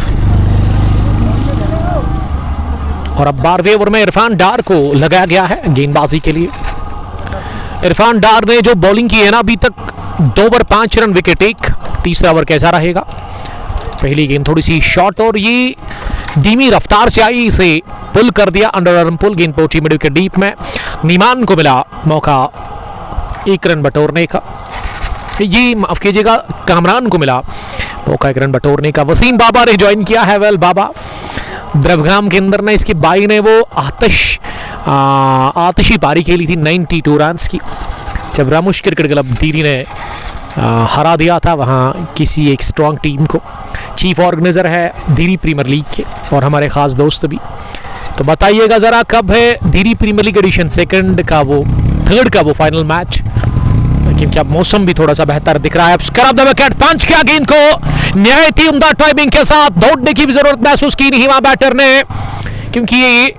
और अब 12वें ओवर में इरफान डार को लगाया गया है गेंदबाजी के लिए। इरफान डार ने जो बॉलिंग की है ना अभी तक, 2 ओवर 5 रन विकेट एक। तीसरा ओवर कैसा रहेगा? पहली गेंद थोड़ी सी शॉर्ट और ये धीमी रफ्तार से आई, इसे पुल कर दिया, अंडर आर्म पुल। गेंद पहुंची मिड विकेट डीप में। नीमान को मिला मौका 1 रन बटोरने का, ये माफ कीजिएगा कामरान को मिला मौका 1 रन बटोरने का। वसीम बाबा ने ज्वाइन किया है। वेल बाबा द्रवग्राम के अंदर ना इसकी बाई ने वो आतिशी पारी खेली थी 92 रन की, जब रामुश क्रिकेट क्लब दीरी ने हरा दिया था वहाँ किसी एक स्ट्रॉन्ग टीम को। चीफ ऑर्गेनाइजर है दीरी प्रीमियर लीग के और हमारे खास दोस्त भी। तो बताइएगा ज़रा कब है दीरी प्रीमियर लीग एडिशन सेकंड का वो थर्ड का वो फाइनल मैच, क्योंकि अब मौसम भी थोड़ा सा बेहतर दिख रहा है। स्क्रब द विकेट, पंच किया गेंद को निहायती उम्दा टाइमिंग के साथ। दौड़ने की भी जरूरत महसूस की नहीं वहां बैटर ने, क्योंकि ये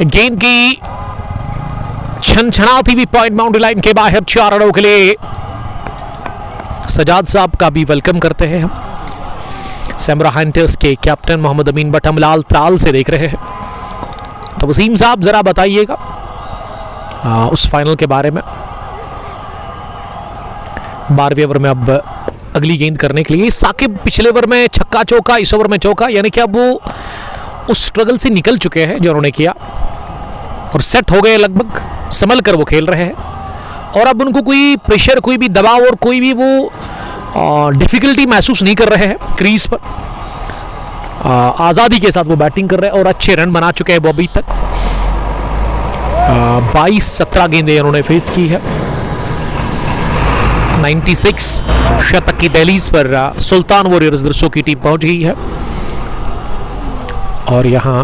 गेंद की छनछनाती भी पॉइंट बाउंड्री लाइन के बाहर 4 रनों के लिए। सजाद साहब का भी वेलकम करते हैं हम। सैमरा हंटर्स के कैप्टन मोहम्मद अमीन बटमलाल त्राल से देख रहे हैं। तो वसीम साहब जरा बताइएगा उस फाइनल के बारे में। 12वें ओवर में अब अगली गेंद करने के लिए साकिब पिछले ओवर में छक्का चौका, इस ओवर में चौका, यानी कि अब वो उस स्ट्रगल से निकल चुके हैं जो उन्होंने किया और सेट हो गए, लगभग संभल कर वो खेल रहे हैं और अब उनको कोई प्रेशर, कोई भी दबाव और कोई भी वो डिफिकल्टी महसूस नहीं कर रहे हैं क्रीज पर। आज़ादी के साथ वो बैटिंग कर रहे हैं और अच्छे रन बना चुके हैं वो अभी तक। 22-17 गेंदें उन्होंने फेस की है। 96 शतक की दहलीज पर सुल्तान वॉरियर्स दर्शकों की टीम पहुंच गई है और यहां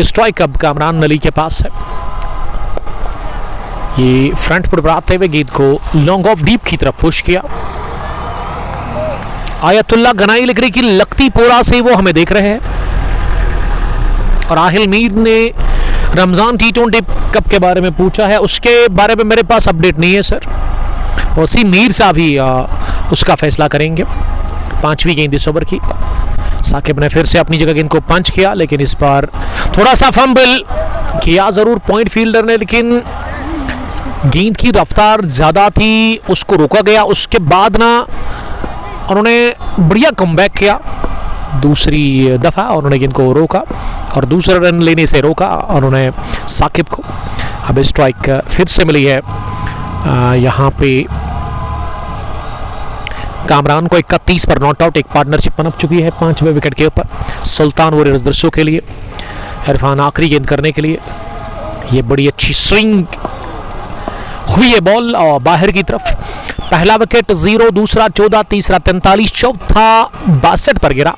स्ट्राइक अब कामरान अली के पास है। ये फ्रंट पर आते हुए गेंद को लॉन्ग ऑफ डीप की तरफ पुश किया। आयतुल्ला गनाई लिख रही की लगती पोरा से वो हमें देख रहे हैं और आहिल मीर ने रमजान T20 कप के बारे में पूछा है, उसके बारे में मेरे पास अपडेट नहीं है सर। वसीम मीर साहब ही उसका फैसला करेंगे। 5वीं गेंद इस ओवर की। साकिब ने फिर से अपनी जगह गेंद को पंच किया लेकिन इस बार थोड़ा सा फंबल किया जरूर पॉइंट फील्डर ने, लेकिन गेंद की रफ्तार ज्यादा थी, उसको रोका गया। उसके बाद ना उन्होंने बढ़िया कमबैक किया दूसरी दफा, उन्होंने गेंद को रोका और दूसरा रन लेने से रोका उन्होंने साकिब को। अब स्ट्राइक फिर से मिली है यहाँ पे कामरान को। 31 पर नॉट आउट, एक पार्टनरशिप पनप चुकी है 5वें विकेट के ऊपर सुल्तान वॉरियर्स दर्शकों के लिए। इरफान आखिरी गेंद करने के लिए, ये बड़ी अच्छी स्विंग हुई है बॉल और बाहर की तरफ। पहला विकेट 0, दूसरा 14, तीसरा 43, चौथा 62 पर गिरा।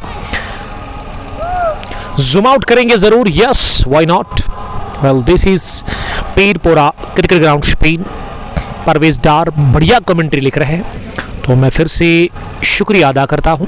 जूम आउट करेंगे जरूर, yes why not. Well this is Pirpora cricket ground स्पेन। परवेज डार बढ़िया कमेंट्री लिख रहे हैं, तो मैं फिर से शुक्रिया अदा करता हूं।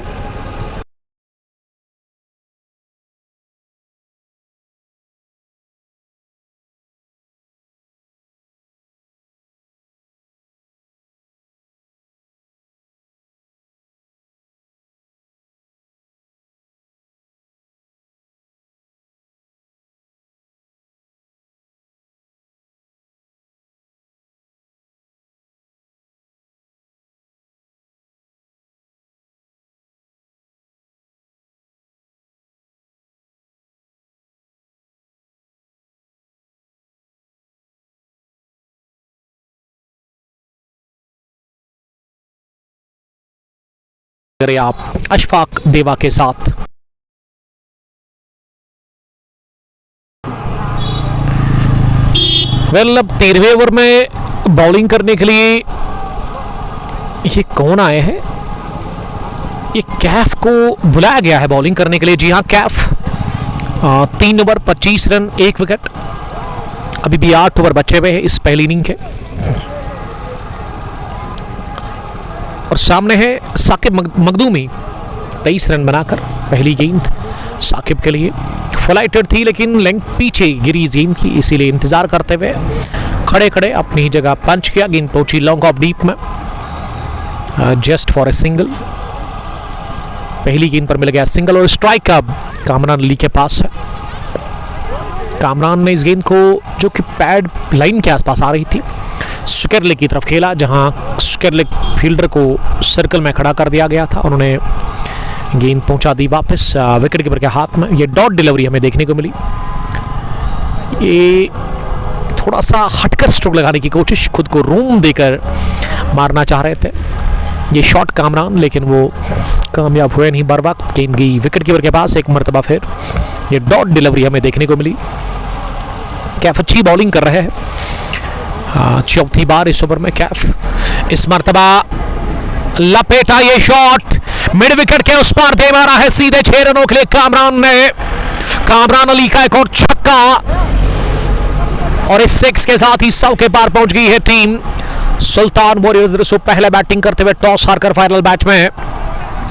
करें आप अशफाक देवा के साथ। वेल अब 13वें ओवर में बॉलिंग करने के लिए ये कौन आए हैं? ये कैफ को बुलाया गया है बॉलिंग करने के लिए। जी हाँ, कैफ 3 ओवर 25 रन 1 विकेट। अभी भी 8 ओवर बचे हुए हैं इस पहली इनिंग के। और सामने है साकिब मखदूमी 23 रन बनाकर। पहली गेंद साकिब के लिए फ्लाइटेड थी लेकिन लेंथ पीछे गिरी गेंद की, इसीलिए इंतजार करते हुए खड़े खड़े अपनी ही जगह पंच किया। गेंद पहुंची लॉन्ग ऑफ डीप में जस्ट फॉर ए सिंगल। पहली गेंद पर मिल गया सिंगल और स्ट्राइक अब कामरान अली के पास है। कामरान ने इस गेंद को जो कि पैड लाइन के आसपास आ रही थी स्केरले की तरफ खेला, जहां स्केरले फील्डर को सर्कल में खड़ा कर दिया गया था। उन्होंने गेंद पहुंचा दी वापस विकेट कीपर के हाथ में। ये डॉट डिलीवरी हमें देखने को मिली। ये थोड़ा सा हटकर स्ट्रोक लगाने की कोशिश, खुद को रूम देकर मारना चाह रहे थे ये शॉट कामरान, लेकिन वो कामयाब हुए नहीं। बर वक्त गेंद गई विकेट कीपर के पास एक मरतबा फिर। ये डॉट डिलीवरी हमें देखने को मिली। कैफ अच्छी बॉलिंग कर रहे हैं। चौथी बार इस ओवर में कैफ। इस मरतबा लपेटा ये शॉट, मिड विकेट के उस पार दे मारा है सीधे 6 रनों के लिए कामरान ने। कामरान अली का एक और छक्का और इस 6 के साथ ही 100 के पार पहुंच गई है टीम। सुल्तान वॉरियर्स पहले बैटिंग करते हुए टॉस हारकर फाइनल मैच में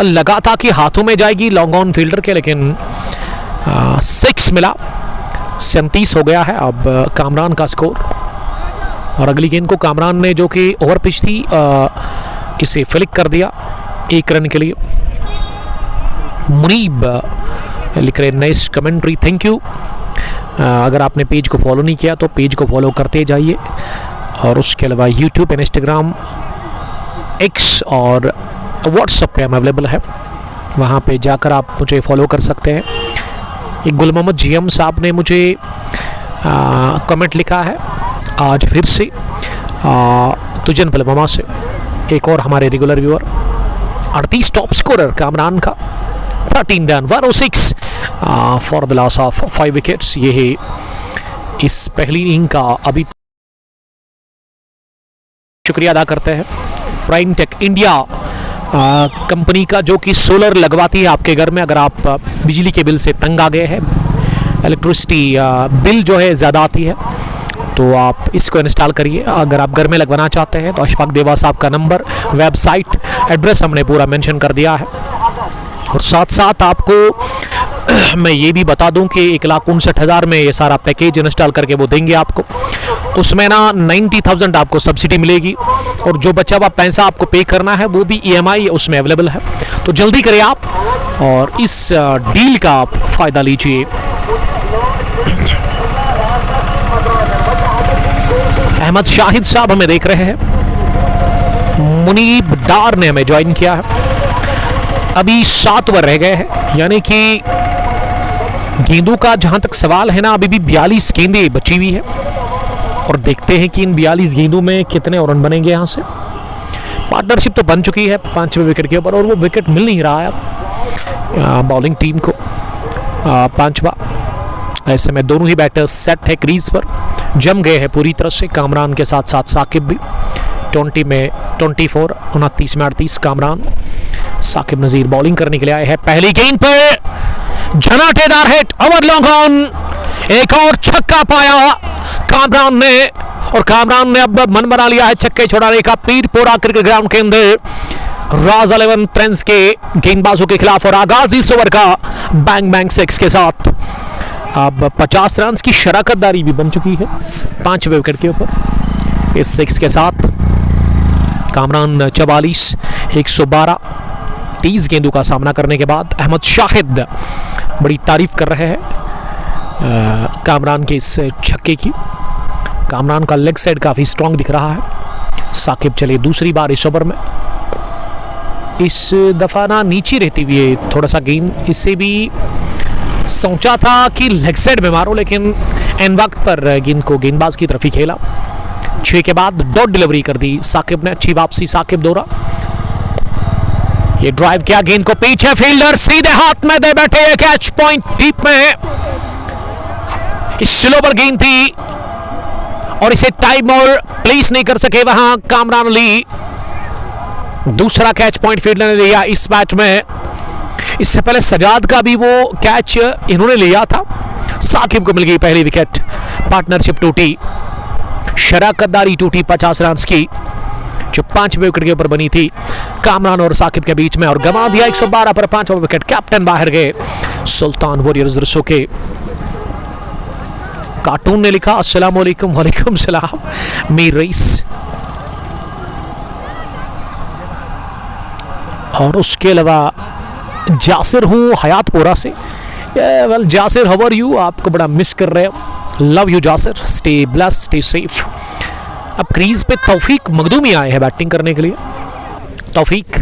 लगा था कि हाथों में जाएगी लॉन्ग ऑन फील्डर के, लेकिन 6 मिला। 37 हो गया है अब कामरान का स्कोर। और अगली गेंद को कामरान ने, जो कि ओवर पिच थी, इसे फ्लिक कर दिया 1 रन के लिए। मुनीब लिख रहे नाइस कमेंट्री, थैंक यू। अगर आपने पेज को फॉलो नहीं किया तो पेज को फॉलो करते जाइए, और उसके अलावा यूट्यूब, इंस्टाग्राम, एक्स और व्हाट्सएप पे हम अवेलेबल है, वहाँ पे जाकर आप मुझे फॉलो कर सकते हैं। एक गुल मोहम्मद जीएम साहब ने मुझे कमेंट लिखा है आज फिर से तुजन पुलवामा से, एक और हमारे regular viewer, 38 top scorer Kamran का, 13 run 106 for the loss of 5 wickets. ये है इस पहली इनिंग का। अभी शुक्रिया अदा करते हैं प्राइम टेक इंडिया कंपनी का, जो कि सोलर लगवाती है आपके घर में। अगर आप बिजली के बिल से तंग आ गए हैं, इलेक्ट्रिसिटी बिल जो है ज़्यादा आती है, तो आप इसको इंस्टॉल करिए। अगर आप घर में लगवाना चाहते हैं तो अशफाक देवा साहब का नंबर, वेबसाइट, एड्रेस हमने पूरा मेंशन कर दिया है। और साथ साथ आपको मैं ये भी बता दूं कि 1,59,000 में ये सारा पैकेज इंस्टॉल करके वो देंगे आपको। उसमें ना 90,000 आपको सब्सिडी मिलेगी, और जो बचा हुआ पैसा आपको पे करना है वो भी EMI उसमें अवेलेबल है। तो जल्दी करें आप और इस डील का आप फ़ायदा लीजिए। अहमद शाहिद साहब हमें देख रहे हैं, मुनीब डार ने हमें ज्वाइन किया है। अभी 7 ओवर रह गए हैं, यानी कि गेंदों का जहां तक सवाल है ना, अभी भी 42 गेंदें बची हुई है, और देखते हैं कि इन 42 गेंदों में कितने रन बनेंगे। यहाँ से पार्टनरशिप तो बन चुकी है 5वें विकेट के ऊपर, और वो विकेट मिल नहीं रहा है अब बॉलिंग टीम को। 5वां, ऐसे में दोनों ही बैटर्स सेट है क्रीज पर, जम गए हैं पूरी तरह से। कामरान के साथ साथ साकिब भी 20 में 24, 29 में 38। कामरान, साकिब नज़ीर बॉलिंग करने के लिए आए हैं। पहली गेंद पर झनाटेदार हिट, ओवर लॉन्ग ऑन, एक और छक्का पाया कामरान ने, और कामरान ने अब मन बना लिया है छक्के छुड़ाने का। पीरपोरा क्रिकेट ग्राउंड के अंदर राज 11 ट्रेंड्स के गेंदबाजों के खिलाफ, और आगाज इस ओवर का बैंग बैंग 6 के साथ। अब 50 रन की शराकतदारी भी बन चुकी है 5वें विकेट के ऊपर। इस 6 के साथ कामरान 44, 112, 30 गेंदों का सामना करने के बाद अहमद शाहिद बड़ी तारीफ कर रहे हैं कामरान के इस छक्के की। कामरान का लेग साइड काफ़ी स्ट्रांग दिख रहा है। साकिब चले दूसरी बार इस ओवर में, इस दफ़ा ना नीचे रहती हुई है थोड़ा सा गेंद, इससे भी सोचा था कि लेग साइड में मारो, लेकिन एन वक्त पर गेंद को गेंदबाज की तरफ ही खेला। 6 के बाद डॉट डिलीवरी कर दी साकिब ने, अच्छी वापसी साकिब दौरा। ये ड्राइव किया गेंद को पीछे, फील्डर सीधे हाथ में दे बैठे, कैच पॉइंट डीप में। इस स्लो पर गेंद थी और इसे टाइम और प्लेस नहीं कर सके वहां कामरान अली। दूसरा कैच पॉइंट फील्डर ने लिया इस मैच में। इससे पहले सजाद का भी वो कैच इन्होंने लिया था। साकिब को मिल गई पहली विकेट, पार्टनरशिप टूटी, शराकतदारी टूटी 50 रन की, जो 5वें विकेट के ऊपर बनी थी कामरान और साकिब के बीच में, और गंवा दिया 112 पर 5वां विकेट। कैप्टन बाहर गए। सुल्तान वॉरियर्स दर्शकों के कार्टून ने लिखा अस्सलाम वालेकुम। वालेकुम सलाम मीर रईस। और उसके अलावा जासिर हूँ हयातपुरा से। Well Jasir, how are you? आपको बड़ा मिस कर रहे हो। Love you Jasir, stay blessed, stay safe. अब क्रीज पे तौफीक मखदूमी आए हैं बैटिंग करने के लिए। तौफीक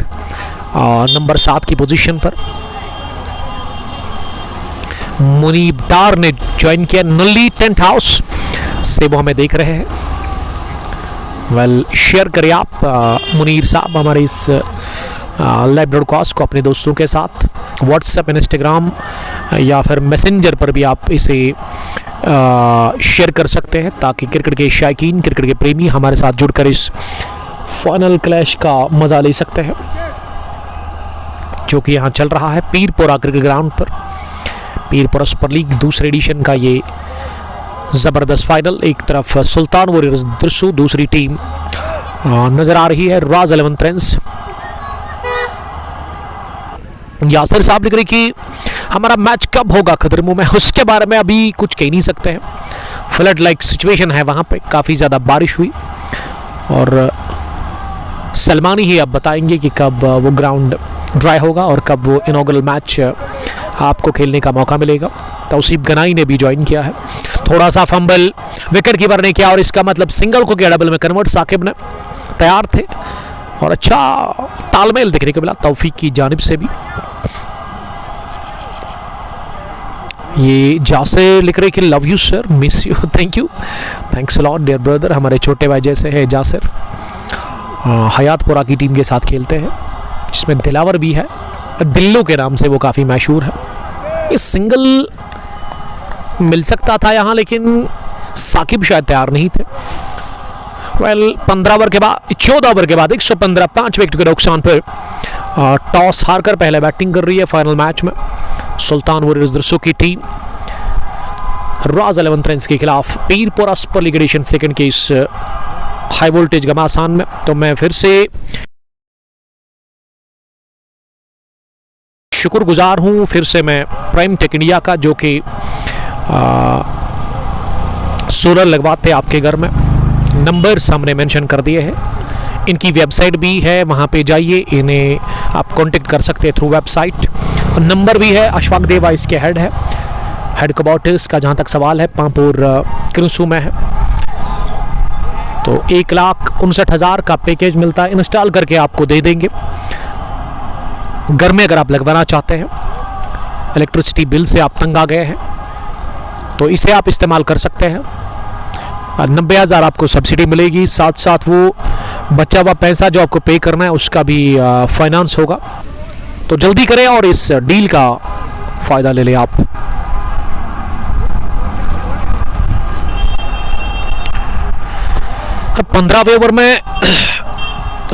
नंबर 7 की पोजीशन पर। मुनीब डार ने ज्वाइन किया नल्ली टेंट हाउस से, वो हमें देख रहे हैं। वेल शेयर करें आप मुनीर साहब हमारे इस लाइव ब्रॉडकास्ट को अपने दोस्तों के साथ, व्हाट्सएप, इंस्टाग्राम या फिर मैसेंजर पर भी आप इसे शेयर कर सकते हैं, ताकि क्रिकेट के शायकीन, क्रिकेट के प्रेमी हमारे साथ जुड़कर इस फाइनल क्लैश का मज़ा ले सकते हैं, जो कि यहाँ चल रहा है पीरपोरा क्रिकेट ग्राउंड पर। पीरपोरा सुपर लीग दूसरे एडिशन का ये ज़बरदस्त फाइनल। एक तरफ सुल्तान वॉरियर्स दरसू, दूसरी टीम नज़र आ रही है राज 11 ट्रेंड्स। यासिर साहब लिख रहे कि हमारा मैच कब होगा खतरमू में, उसके बारे में अभी कुछ कह नहीं सकते हैं। फ्लड लाइक सिचुएशन है वहाँ पे, काफ़ी ज़्यादा बारिश हुई, और सलमानी ही अब बताएंगे कि कब वो ग्राउंड ड्राई होगा और कब वो इनॉग्रल मैच आपको खेलने का मौका मिलेगा। तौसीफ गनाई ने भी ज्वाइन किया है। थोड़ा सा फंबल विकेट कीपर ने किया और इसका मतलब सिंगल को किया डबल में कन्वर्ट। साकिब ने तैयार थे और अच्छा तालमेल देखने को मिला तौफीक की जानिब से भी। ये जासिर लिख रहे कि love you sir, miss you, thank you, thanks a lot dear brother. हमारे छोटे भाई जैसे है जासिर। हयातपुरा की टीम के साथ खेलते हैं जिसमें दिलावर भी है, दिल्लू के नाम से वो काफ़ी मशहूर है। ये सिंगल मिल सकता था यहाँ, लेकिन साकिब शायद तैयार नहीं थे। 14 ओवर के बाद 14 ओवर के बाद 115 5 विकेट के नुकसान पर टॉस हारकर पहले बैटिंग कर रही है फाइनल मैच में सुल्तान वॉरियर्स दरसो की टीम रॉयल 11 रन्स के खिलाफ Pirpura super league edition second के इस हाई वोल्टेज घमासान में। तो मैं फिर से शुक्रगुजार हूं फिर से मैं प्राइम टेक इंडिया का, जो कि सोलर लगवाते आपके घर में। नंबर्स हमने मेंशन कर दिए हैं, इनकी वेबसाइट भी है, वहाँ पे जाइए, इन्हें आप कांटेक्ट कर सकते हैं थ्रू वेबसाइट। नंबर भी है, अशफाक देवा इसके हेड है। हेड क्वार्टर्स का जहाँ तक सवाल है पांपुर किरसू में है। तो 1,59,000 का पैकेज मिलता है, इंस्टॉल करके आपको दे देंगे घर में। अगर आप लगवाना चाहते हैं, इलेक्ट्रिसिटी बिल से आप तंग आ गए हैं तो इसे आप इस्तेमाल कर सकते हैं। 90,000 आपको सब्सिडी मिलेगी, साथ साथ वो बचा हुआ पैसा जो आपको पे करना है उसका भी फाइनेंस होगा। तो जल्दी करें और इस डील का फ़ायदा ले लें आप। अब 15वें ओवर में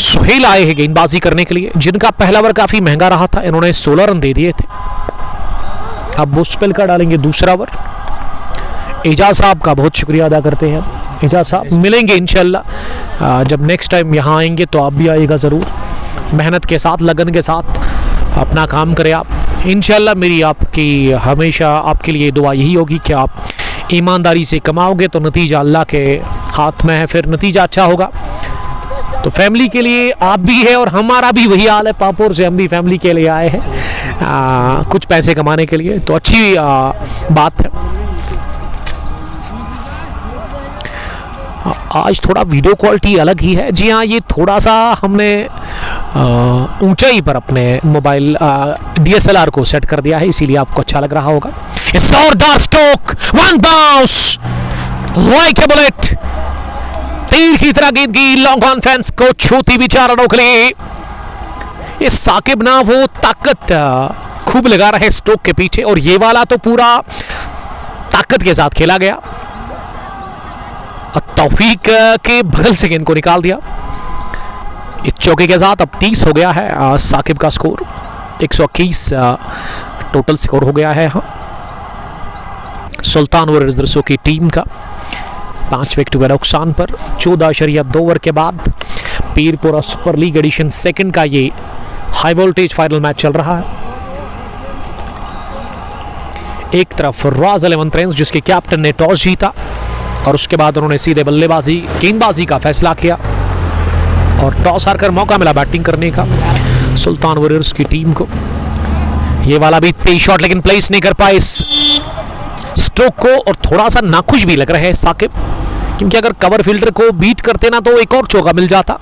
सुहेल आए हैं गेंदबाजी करने के लिए, जिनका पहला ओवर काफ़ी महंगा रहा था, इन्होंने 16 रन दे दिए थे। अब वो स्पेल का डालेंगे दूसरा ओवर। एजाज साहब का बहुत शुक्रिया अदा करते हैं। एजाज साहब मिलेंगे इंशाल्लाह, जब नेक्स्ट टाइम यहाँ आएंगे तो आप भी आइएगा ज़रूर। मेहनत के साथ लगन के साथ अपना काम करें आप, इंशाल्लाह मेरी आपकी हमेशा आपके लिए दुआ यही होगी कि आप ईमानदारी से कमाओगे तो नतीजा अल्लाह के हाथ में है, फिर नतीजा अच्छा होगा। तो फैमिली के लिए आप भी है और हमारा भी वही हाल है, पापुर से हम भी फैमिली के लिए आए हैं कुछ पैसे कमाने के लिए, तो अच्छी बात है। आज थोड़ा वीडियो क्वालिटी अलग ही है। जी हाँ, ये थोड़ा सा हमने ऊंचाई पर अपने मोबाइल DSLR को सेट कर दिया है, इसीलिए आपको अच्छा लग रहा होगा। जोरदार stroke, one bounce like a bullet, तीर की तरह गेंद की लॉन्ग ऑन फेंस को छूती भी 4 रनों के लिए। ये साकिब ना वो ताकत खूब लगा रहे स्ट्रोक के पीछे, और ये वाला तो पूरा ताकत के साथ खेला गया। तौफीक के बगल से गेंद को निकाल दिया। इस चौके के साथ अब 30 हो गया है साकिब का स्कोर, 121 टोटल स्कोर हो गया है। हाँ, सुल्तान वॉरियर्स दरसो की टीम का 5 विकेट के नुकसान पर 14.2 ओवर के बाद Pirpura super league edition second का ये हाई वोल्टेज फाइनल मैच चल रहा है। एक तरफ रॉयल 11 रन्स जिसके कैप्टन ने टॉस जीता और उसके बाद उन्होंने सीधे बल्लेबाजी गेंदबाजी का फैसला किया और टॉस हारकर मौका मिला बैटिंग करने का सुल्तान वॉरियर्स की टीम को। ये वाला भी तेज शॉट लेकिन प्लेस नहीं कर पाए इस स्ट्रोक को, और थोड़ा सा नाखुश भी लग रहे हैं साकिब, क्योंकि अगर कवर फील्डर को बीट करते ना तो एक और चौका मिल जाता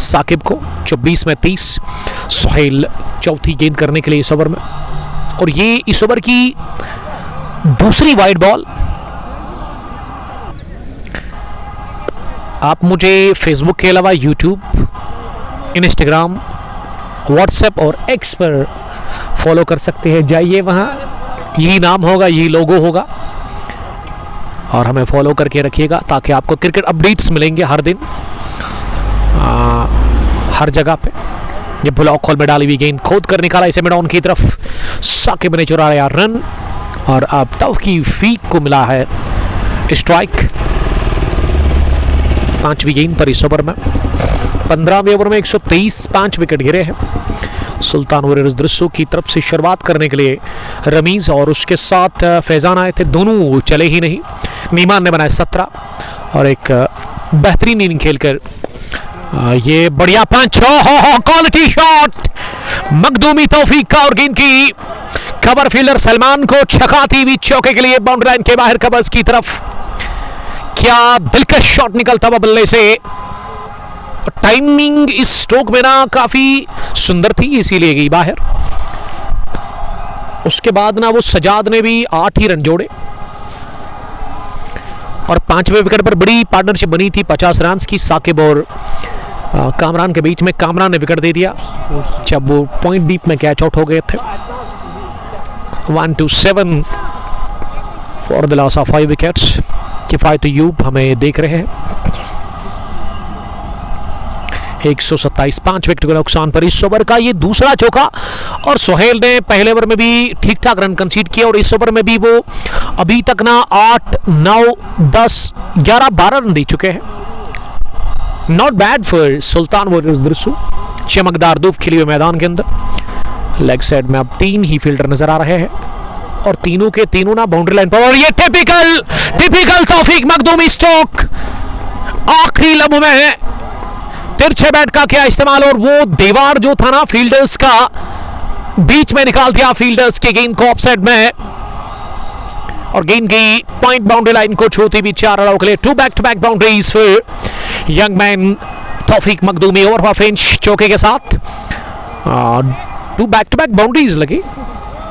साकिब को। 24 में 30 सुहेल चौथी गेंद करने के लिए इस ओवर में, और ये इस ओवर की दूसरी वाइड बॉल। आप मुझे फेसबुक के अलावा यूट्यूब, इंस्टाग्राम, व्हाट्सएप और एक्स पर फॉलो कर सकते हैं। जाइए वहाँ, यही नाम होगा, यही लोगो होगा, और हमें फॉलो करके रखिएगा ताकि आपको क्रिकेट अपडेट्स मिलेंगे हर दिन हर जगह पे। ये ब्लॉक हॉल में डाली हुई गेंद खोद कर निकाला इसे मिडाउन की तरफ, साकिब ने चुराया रन, और अब तौफीक को मिला है स्ट्राइक 5वीं गेंद पर इस ओवर में। 15वें ओवर में 123 5 विकेट गिरे हैं सुल्तान वॉरियर्स दरसो की तरफ से। शुरुआत करने के लिए रमीज और उसके साथ फैजान आए थे, दोनों चले ही नहीं। नीमान ने बनाए 17 और एक बेहतरीन इनिंग खेलकर ये बढ़िया पंच, क्वालिटी शॉट मखदूमी तौफीक का, और गेंद की कवर फील्डर सलमान को छकाती हुई चौके के लिए बाउंड्री लाइन के बाहर कवर्स की तरफ। क्या दिलकश शॉट निकलता हुआ बल्ले से। टाइमिंग इस स्ट्रोक में ना काफी सुंदर थी, इसीलिए गई बाहर। उसके बाद ना वो सजाद ने भी 8 ही रन जोड़े और 5वें विकेट पर बड़ी पार्टनरशिप बनी थी 50 रन की साकिब और कामरान के बीच में। कामरान ने विकेट दे दिया जब वो पॉइंट डीप में कैच आउट हो गए थे। 1-7 for the loss of 5 wickets. किफायत यूब हमें देख रहे हैं 127, 5 विकेट के नुकसान पर इस ओवर का ये दूसरा चौका। और सोहेल ने पहले ओवर में भी ठीक ठाक रन कंसीड किया और इस ओवर में भी वो अभी तक ना 8, 9, 10, 11, 12 रन दे चुके हैं। Not bad for Sultan warriors दृश्य। चमकदार धूप खिली हुए मैदान के अंदर लेग साइड में अब 3 ही फील्डर नजर आ रहे हैं और तीनों के तीनों ना बाउंड्री लाइन पर। और ये टिपिकल तौफीक मखदूमी स्ट्रोक आखिरी लम्हों में है। तिरछे बैट का क्या इस्तेमाल और वो दीवार जो था ना फील्डर्स का, बीच में निकाल दिया फील्डर्स के गेंद को ऑफसाइड में और गेंद की पॉइंट बाउंड्री लाइन को छूती भी 4 रनों के लिए। 2 बैक-टू-बैक बाउंड्रीज फिर यंग मैन तौफीक मखदूमी ओवर हाफ इंच चौके के साथ 2 बैक-टू-बैक बाउंड्रीज लगी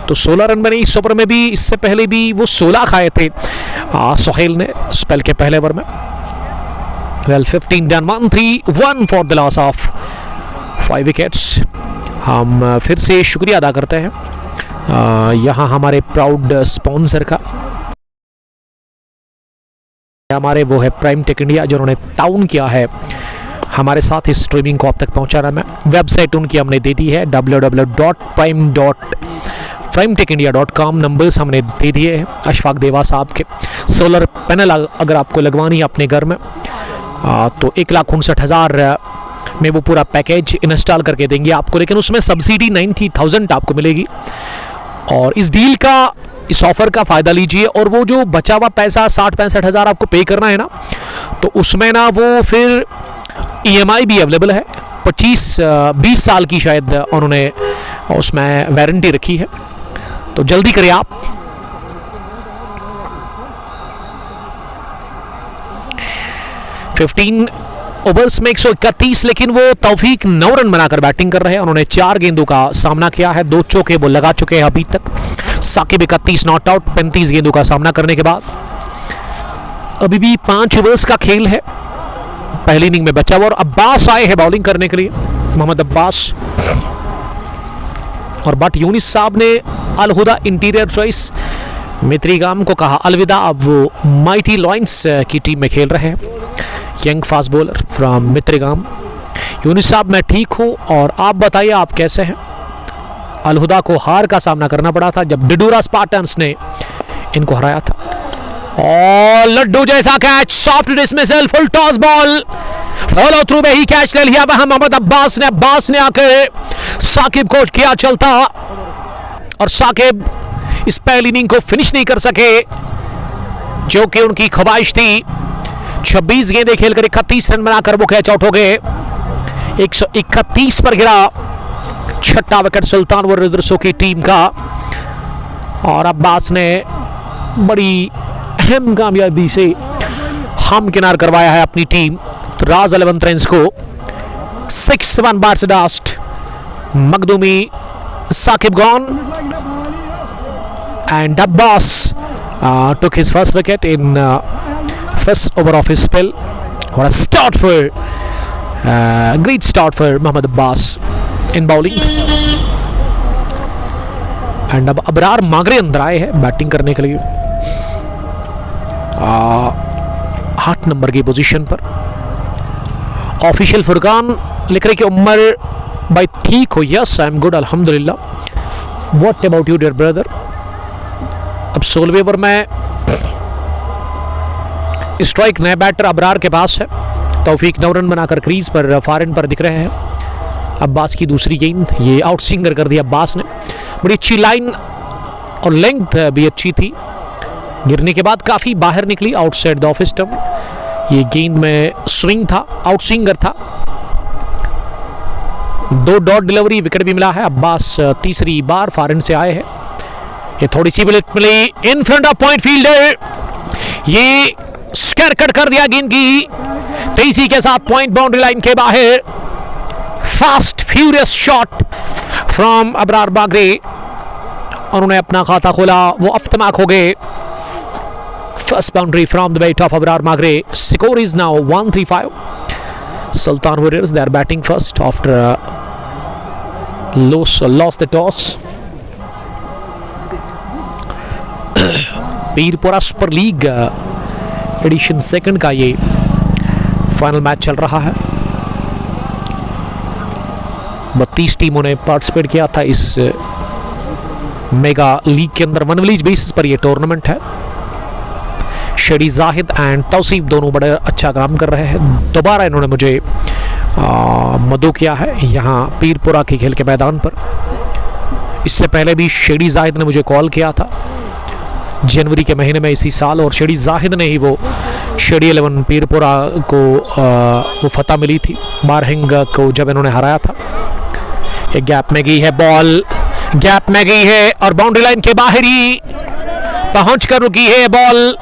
तो 16 रन बने इस ओवर में भी। इससे पहले भी वो 16 खाए थे सोहेल ने स्पेल के पहले ओवर में। Well, 15 done, 1-3-1 for the loss of 5 wickets। हम फिर से शुक्रिया अदा करते हैं यहाँ हमारे प्राउड स्पॉन्सर का। हमारे वो है प्राइम टेक इंडिया जिन्होंने टाउन किया है हमारे साथ इस स्ट्रीमिंग को आप तक पहुँचाना में। वेबसाइट उनकी हमने दे दी है www.prime.primetecindia.com। नंबर्स हमने दे दिए हैं अशफाक देवा साहब के। सोलर पैनल अगर आपको लगवानी है अपने घर में तो 1,59,000 में वो पूरा पैकेज इंस्टॉल करके देंगे आपको, लेकिन उसमें सब्सिडी 90,000 आपको मिलेगी। और इस डील का, इस ऑफर का फ़ायदा लीजिए और वो जो बचा हुआ पैसा 60-65,000 आपको पे करना है ना, तो उसमें ना वो फिर EMI भी अवेलेबल है। 20 साल की शायद उन्होंने उसमें वारंटी रखी है, तो जल्दी करें आप। फिफ्टीन ओवर्स में 131, लेकिन वो तौफीक 9 रन बनाकर बैटिंग कर रहे हैं। उन्होंने 4 गेंदों का सामना किया है, 2 चौके वो लगा चुके हैं अभी तक। साकिब 31 नॉट आउट 35 गेंदों का सामना करने के बाद। अभी भी 5 ओवर्स का खेल है, पहली इनिंग में बचा हुआ और अब्बास आए हैं बॉलिंग करने के लिए, मोहम्मद अब्बास। और बट यूनिस साहब ने अलहुदा इंटीरियर चॉइस मित्रिगाम को कहा अलविदा। अब वो माइटी लॉयंस की टीम में खेल रहे हैं। Young fast bowler from Mitrigam. Younis साहब मैं ठीक हूँ और आप बताइए आप कैसे हैं। अलहुदा को हार का सामना करना पड़ा था जब डिडूरा स्पार्टन्स ने इनको हराया था। और लड्डू जैसा catch, soft dismissal, full toss ball, follow through में ही कैच ले लिया वहां मोहम्मद अब्बास ने आकर साकिब को किया चलता और साकिब इस पहली इनिंग को फिनिश नहीं कर सके जो कि उनकी ख्वाहिश थी। 26 गेंदें खेलकर 31 रन बनाकर वो कैच आउट हो गए। 131 पर गिरा छठा विकेट सुल्तान वॉरियर्स की टीम का और अब्बास ने बड़ी अहम कामयाबी से हमकिनार करवाया है अपनी टीम राज 11 रन्स को। 6-1 बार से last Makhdoomi Saqib gone and Abbas took his first wicket in first over of his spell. What a start for great start for Mohammad Abbas in bowling. And अब अबरार मागरे अंदर आए हैं बैटिंग करने के लिए 8 नंबर की पोजीशन पर। ऑफिशियल फुरकान लिख रहे कि उमर भाई ठीक हो। यस आई एम गुड अल्हम्दुलिल्लाह। What about you dear brother. अब 16वें ओवर में स्ट्राइक नए बैटर अबरार के पास है। तौफीक 9 रन बनाकर क्रीज पर फॉरन पर दिख रहे हैं। अब्बास की दूसरी गेंद, ये आउट स्विंगर कर दिया अब्बास ने। बड़ी अच्छी लाइन और लेंथ भी अच्छी थी, गिरने के बाद काफ़ी बाहर निकली आउटसाइड द ऑफ स्टंप। ये गेंद में स्विंग था, आउट स्विंगर था। 2 डॉट डिलीवरी, विकेट भी मिला है। अब्बास तीसरी बार फॉरन से आए हैं ये थोड़ी सी मिली in front of point fielder, ये स्क्वायर कट कर दिया गेंद की तेजी के साथ पॉइंट बाउंड्री लाइन के बाहर। Fast furious shot from Abrar Bagray, उन्होंने अपना खाता खोला, वो अफ्तमाक हो गए। First boundary from the bat of Abrar Bagray. Score is now 135। Sultan warriors they are batting first after lost the toss. Pirpora super league edition second का ये फाइनल मैच चल रहा है। 32 टीमों ने पार्टिसिपेट किया था इस मेगा लीग के अंदर। वन विलेज बेसिस पर यह टूर्नामेंट है। शेडी जाहिद एंड तौसीफ दोनों बड़े अच्छा काम कर रहे हैं। दोबारा इन्होंने मुझे मदऊ किया है यहाँ पीरपुरा के खेल के मैदान पर। इससे पहले भी शेडी जाहिद ने मुझे कॉल किया था जनवरी के महीने में इसी साल, और शेडी जाहिद ने ही वो शेडी 11 पीरपुरा को वो फतह मिली थी बारहिंग को जब इन्होंने हराया था। एक गैप में गई है बॉल, गैप में गई है और बाउंड्री लाइन के बाहर ही पहुंच कर रुकी है बॉल।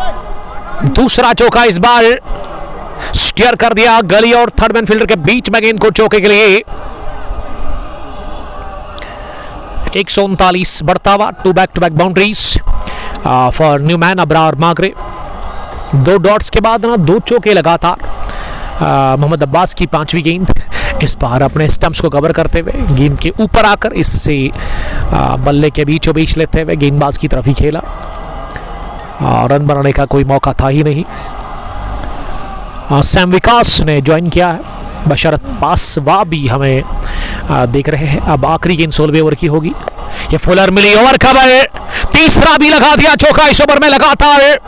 दूसरा चौका इस बार स्टीयर कर दिया गली और थर्ड मैन फील्डर के बीच में गेंद को चौके के लिए। 139 बढ़ता हुआ, 2 back to back boundaries for new man Abrar Bagray. 2 dots के बाद ना 2 चौके लगातार। मोहम्मद अब्बास की 5वीं गेंद इस बार अपने स्टंप्स को कवर करते हुए गेंद के ऊपर आकर इससे बल्ले के बीचों बीच लेते हुए गेंदबाज की तरफ ही खेला। रन बनाने का कोई मौका था ही नहीं। सैम विकास ने ज्वाइन किया है, बशरत पासवा भी हमें देख रहे हैं। अब आखिरी गेंद 16वें ओवर की होगी। ये फुलर मिली ओवर खबर, तीसरा भी लगा दिया चौका इस ओवर में लगातार।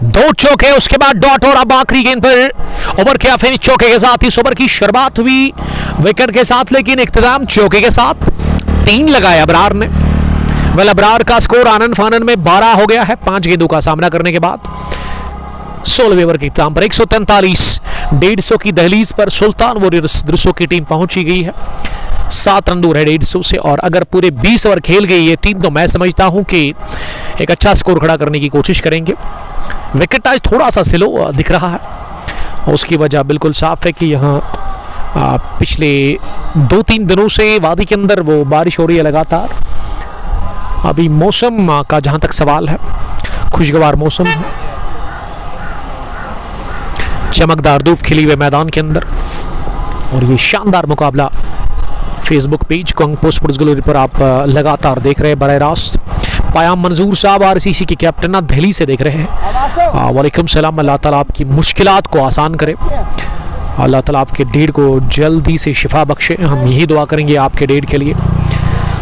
2 चौके उसके बाद डॉट, और अब आखिरी गेंद पर ओवर के फिनिश चौके के साथ। इस ओवर की शुरुआत हुई विकेट के साथ, लेकिन इख्तिताम चौके के साथ। 3 लगाए अबरार ने। वेल, अबरार का स्कोर आनंद फानन में 12 हो गया है 5 गेंदों का सामना करने के बाद। 16वें ओवर के इख्तिताम पर 143, 150 की दहलीज पर सुल्तान वॉरियर्स दुरुस्तों की टीम पहुंची गई है। 7 रन दूर है 150 से, और अगर पूरे 20 ओवर खेल गई ये टीम तो मैं समझता हूं कि एक अच्छा स्कोर खड़ा करने की कोशिश करेंगे। विकेट आज थोड़ा सा स्लो दिख रहा है, उसकी वजह बिल्कुल साफ है कि यहाँ पिछले 2-3 दिनों से वादी के अंदर वो बारिश हो रही है लगातार। अभी मौसम का जहां तक सवाल है, खुशगवार मौसम है, चमकदार धूप खिली हुए मैदान के अंदर। और ये शानदार मुकाबला Facebook page Kang post sports gallery पर आप लगातार देख रहे हैं बराह रास्त। पयाम मंजूर साहब आरसीसी के कैप्टन दिल्ली से देख रहे हैं। वालेकुम सलाम। अल्लाह ताला आपकी मुश्किलात को आसान करे, अल्लाह ताला आपके डेढ़ को जल्दी से शिफा बख्शे। हम यही दुआ करेंगे आपके डेढ़ के लिए।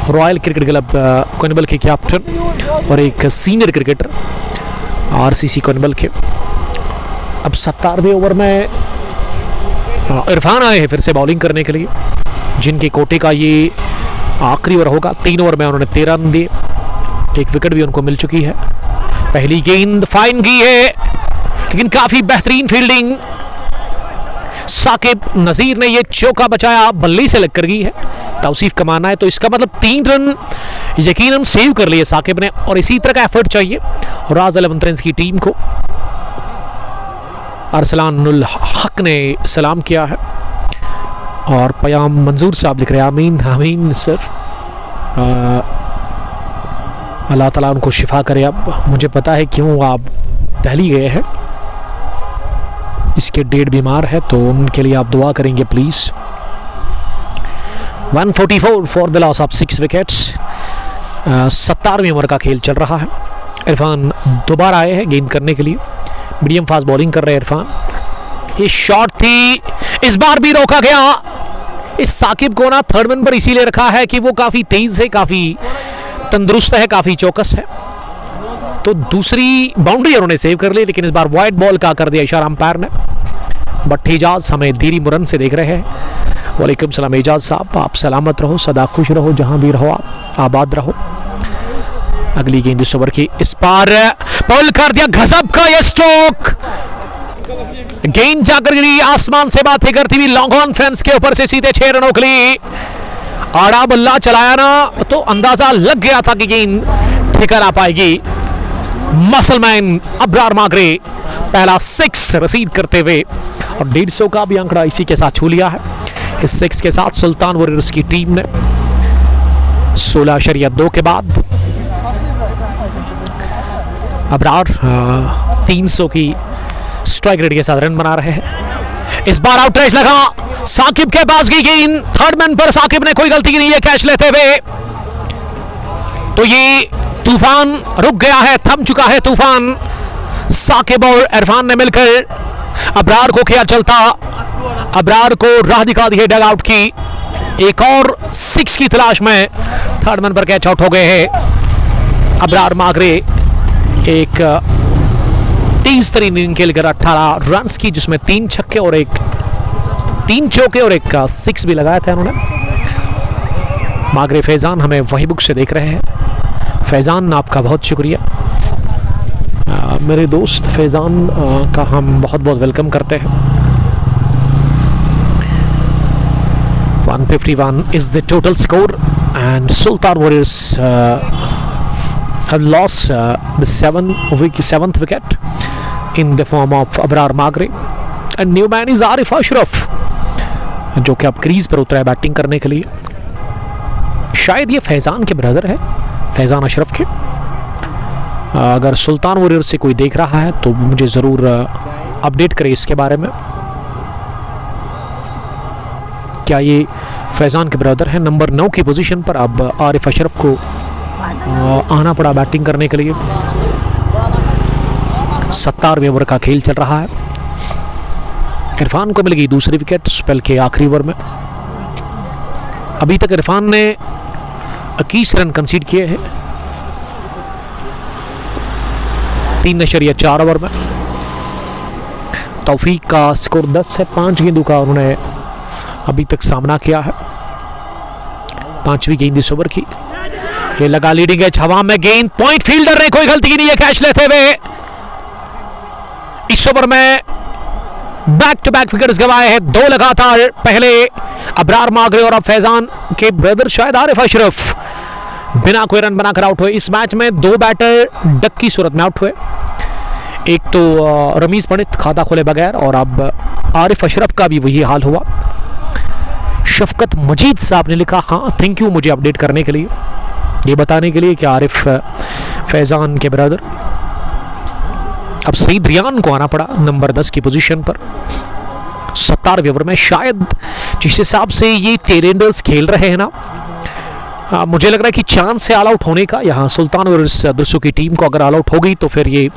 रॉयल क्रिकेट क्लब कोनिबल के कैप्टन और एक सीनियर क्रिकेटर आरसीसी कोनिबल के। अब 17वें ओवर में इरफान आए हैं फिर से बॉलिंग करने के लिए, जिनके कोटे का ये आखिरी ओवर होगा। 3 ओवर में उन्होंने 13 रन दिए, 1 विकेट भी उनको मिल चुकी है। पहली गेंद फाइन की है, लेकिन काफी बेहतरीन फील्डिंग। साकिब नजीर ने ये चौका बचाया, बल्ली से लगकर गई है। तौसीफ कमाना है तो इसका मतलब 3 रन यकीनन सेव कर लिए साकिब ने, और इसी तरह का एफर्ट चाहिए राज 11 ट्रेंड्स की टीम को। अरसलानुल हक ने सलाम किया है, और पयाम मंजूर साहब लिख रहे हैं आमीन आमीन सर। अल्लाह ताला उनको शिफा करे। अब मुझे पता है क्यों आप दिल्ली गए हैं, इसके डेढ़ बीमार है, तो उनके लिए आप दुआ करेंगे please. 144 for the loss of 6 wickets. 17वें ओवर का खेल चल रहा है। इरफान दोबारा आए हैं गेंद करने के लिए, मीडियम फास्ट बॉलिंग कर रहे हैं इरफान। ये शॉट थी, इस बार भी रोका गया। इस साकिब को ना थर्ड मैन पर इसीलिए रखा है कि वो काफ़ी तेज है, काफ़ी तंदुरुस्त है, काफ़ी चौकस है। तो दूसरी बाउंड्री उन्होंने सेव कर ली, लेकिन इस बार वाइड बॉल का कर दिया इशारा अंपायर ने। बट एजाज हमें देरी मुरन से देख रहे हैं। वालेकुम सलाम एजाज साहब, आप सलामत रहो, सदा खुश रहो, जहां भी रहो आप आबाद रहो। अगली गेंद इस ओवर की, इस पार बॉल कर दिया गजब का ये स्ट्रोक। गेंद जाकर गिरी आसमान से बातें करती हुई लॉन्ग ऑन फेंस के ऊपर से सीधे 6 रनों के लिए। आड़ा बल्ला चलाया ना तो अंदाजा लग गया था कि गेंद ठिकाना आ पाएगी। मसलमैन अब्रार मागरे पहला 6 रसीद करते हुए और 150 का भी आंकड़ा इसी के साथ छू लिया है। इस 6 के साथ सुल्तान वॉरियर्स की टीम ने 16.2 के बाद अब्रार 300 की स्ट्राइक रेट के साथ रन बना रहे हैं। इस बार आउट रेस लगा, साकिब के पास की गेंद, थर्ड मैन पर साकिब ने कोई गलती नहीं है कैच लेते हुए। तो ये तूफान रुक गया है, थम चुका है तूफान। साकिब और इरफान ने मिलकर अब्रार को किया चलता, अब्रार को राह दिखा दी है डग आउट की। एक और 6 की तलाश में थर्ड मैन पर कैच आउट हो गए हैं अब्रार मागरे। एक 30 इनिंग खेलकर 18 रन की, जिसमें 3 छक्के और 3 चौके और एक 6 भी लगाया था उन्होंने। मागरे फैजान हमें वही बुक से देख रहे हैं। फैजान आपका बहुत शुक्रिया। मेरे दोस्त फैजान का हम बहुत बहुत वेलकम करते हैं। 151 is the total score and Sultan Warriors have lost the 7th wicket in the form of Abrar Magre and new man is Arif Ashraf, जो कि अब क्रीज पर उतरा है बैटिंग करने के लिए। शायद ये फैजान के ब्रदर है, फैजान अशरफ के। अगर सुल्तान वॉरियर्स से कोई देख रहा है तो मुझे ज़रूर अपडेट करें इसके बारे में। क्या ये फैजान के ब्रदर है? नंबर 9 की पोजीशन पर अब आरिफ अशरफ को आना पड़ा बैटिंग करने के लिए। 70वें ओवर का खेल चल रहा है। इरफान को मिल गई दूसरी विकेट स्पेल के आखिरी ओवर में। अभी तक इरफान ने 21 रन कंसीड किए हैं 3.4 ओवर में। तौफीक का स्कोर 10 है, 5 गेंदों का उन्होंने अभी तक सामना किया है। 5वीं गेंद इस ओवर की। ये लगा लीडिंग एज, हवा में गेंद, पॉइंट फील्डर ने कोई गलती नहीं है कैच लेते हुए। इस ओवर में बैक टू बैक विकेट्स गंवाए हैं, 2 लगातार। पहले अब्रार मागरे और अब फैजान के ब्रदर शायद आरिफ अशरफ बिना कोई रन बनाकर आउट हुए। इस मैच में 2 बैटर डक की सूरत में आउट हुए। एक तो रमीज पंडित खाता खोले बगैर और अब आरिफ अशरफ का भी वही हाल हुआ। शफकत मजीद साहब ने लिखा, हाँ थैंक यू मुझे अपडेट करने के लिए, ये बताने के लिए कि आरिफ फैजान के ब्रदर। अब सईद रियान को आना पड़ा नंबर 10 की पोजीशन पर 70वें ओवर में। शायद जिस हिसाब से ये टेरेंडर्स खेल रहे हैं ना, मुझे लग रहा है कि चांस है ऑल आउट होने का। यहाँ सुल्तान वॉरियर्स दुर्सू की टीम को अगर ऑल आउट हो गई तो फिर ये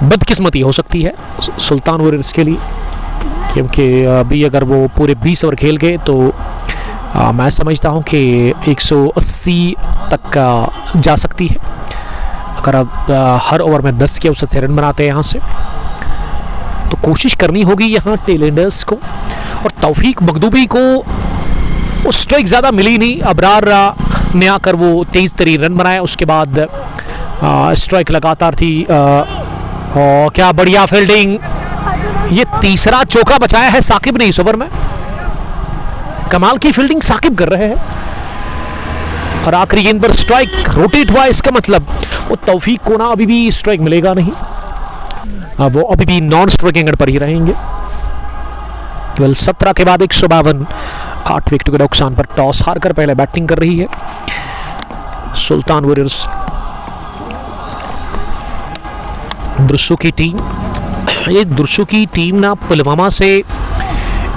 बदकिस्मती हो सकती है सुल्तान वॉरियर्स के लिए, क्योंकि अभी अगर वो पूरे 20 ओवर खेल गए तो मैं समझता हूँ कि 180 तक जा सकती है अगर अब हर ओवर में 10 के औसत से रन बनाते हैं यहाँ से। तो कोशिश करनी होगी यहाँ टेलेंडर्स को। और तौफीक मखदूमी को वो स्ट्राइक ज़्यादा मिली नहीं। अब्रार ने आकर वो 23 रन बनाया, उसके बाद स्ट्राइक लगातार थी। क्या बढ़िया फील्डिंग, ये तीसरा चौका बचाया है साकिब ने इस ओवर में। कमाल की फील्डिंग साकिब कर रहे हैं और आखिरी गेंद पर स्ट्राइक रोटेट हुआ। इसका मतलब वो तौफीक को ना अभी भी स्ट्राइक मिलेगा नहीं, वो अभी भी नॉन स्ट्राइकिंग एंड पर ही रहेंगे। 17 के बाद 152, 8 विकेट के नुकसान पर टॉस हारकर पहले बैटिंग कर रही है सुल्तान वॉरियर्स दुर्सू की टीम। ये दुर्सू की टीम ना पुलवामा से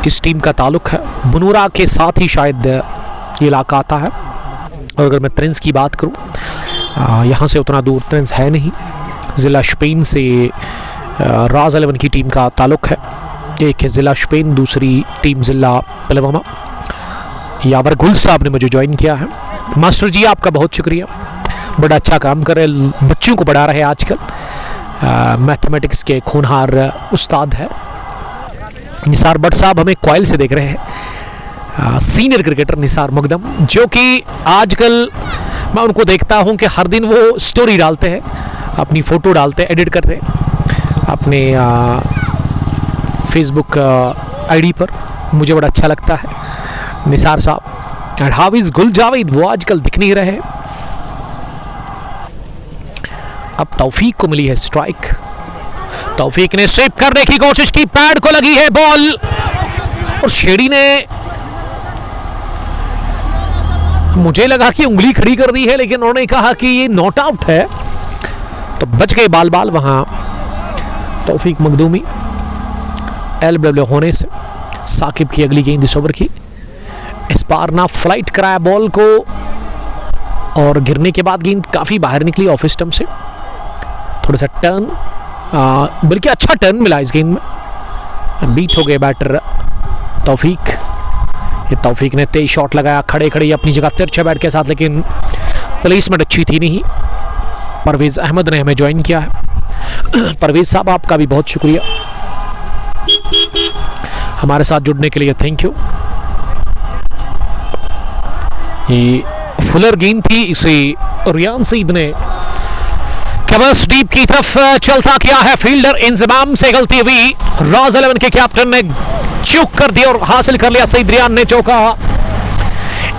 इस टीम का ताल्लुक है, बनूरा के साथ ही शायद ये इलाका आता है। और अगर मैं ट्रेंस की बात करूँ, यहाँ से उतना दूर ट्रेंस है नहीं। ज़िला शपेन से राज 11 की टीम का ताल्लुक है। एक है ज़िला शपेन, दूसरी टीम ज़िला पुलवामा। यावर गुल साहब ने मुझे ज्वाइन किया है। मास्टर जी आपका बहुत शुक्रिया, बड़ा अच्छा काम कर रहे, बच्चों को पढ़ा रहे आजकल। मैथमेटिक्स के खूनहार उस्ताद है। निसार भट्ट साहब हमें क्वाइल से देख रहे हैं। सीनियर क्रिकेटर निसार मुकदम, जो कि आजकल मैं उनको देखता हूं कि हर दिन वो स्टोरी डालते हैं, अपनी फ़ोटो डालते हैं, एडिट करते हैं अपने फेसबुक आईडी पर। मुझे बड़ा अच्छा लगता है निसार साहब। एंड हाविज गुल जावेद, वो आजकल दिख नहीं रहे। अब तौफीक को मिली है स्ट्राइक। तौफीक ने स्वीप करने की कोशिश की, पैड को लगी है बॉल और शेडी ने, मुझे लगा कि उंगली खड़ी कर दी है, लेकिन उन्होंने कहा कि ये नॉट आउट है, तो बच गए बाल बाल वहां तौफीक मखदूमी। एलबीडब्ल्यू होने से साकिब की अगली गेंद इस ओवर की। इस बार ना फ्लाइट कराया बॉल को और गिरने के बाद गेंद काफी बाहर निकली ऑफ स्टंप से। थोड़ा सा टर्न, बल्कि अच्छा टर्न मिला इस गेंद में। बीट हो गए बैटर तौफीक। ये तौफीक ने तेज शॉट लगाया खड़े खड़े अपनी जगह तिरछे बैट के साथ, लेकिन प्लेसमेंट अच्छी थी नहीं। परवेज अहमद ने हमें ज्वाइन किया है। परवेज साहब आपका भी बहुत शुक्रिया हमारे साथ जुड़ने के लिए, थैंक यू। ये फुलर गेंद थी, इसे रियान सईद ने कवर्स डीप की तरफ चलता किया है। फील्डर इंजमाम से गलती हुई, रॉज 11 के कैप्टन ने चूक कर दिया और हासिल कर लिया। सईद रियान ने चौका।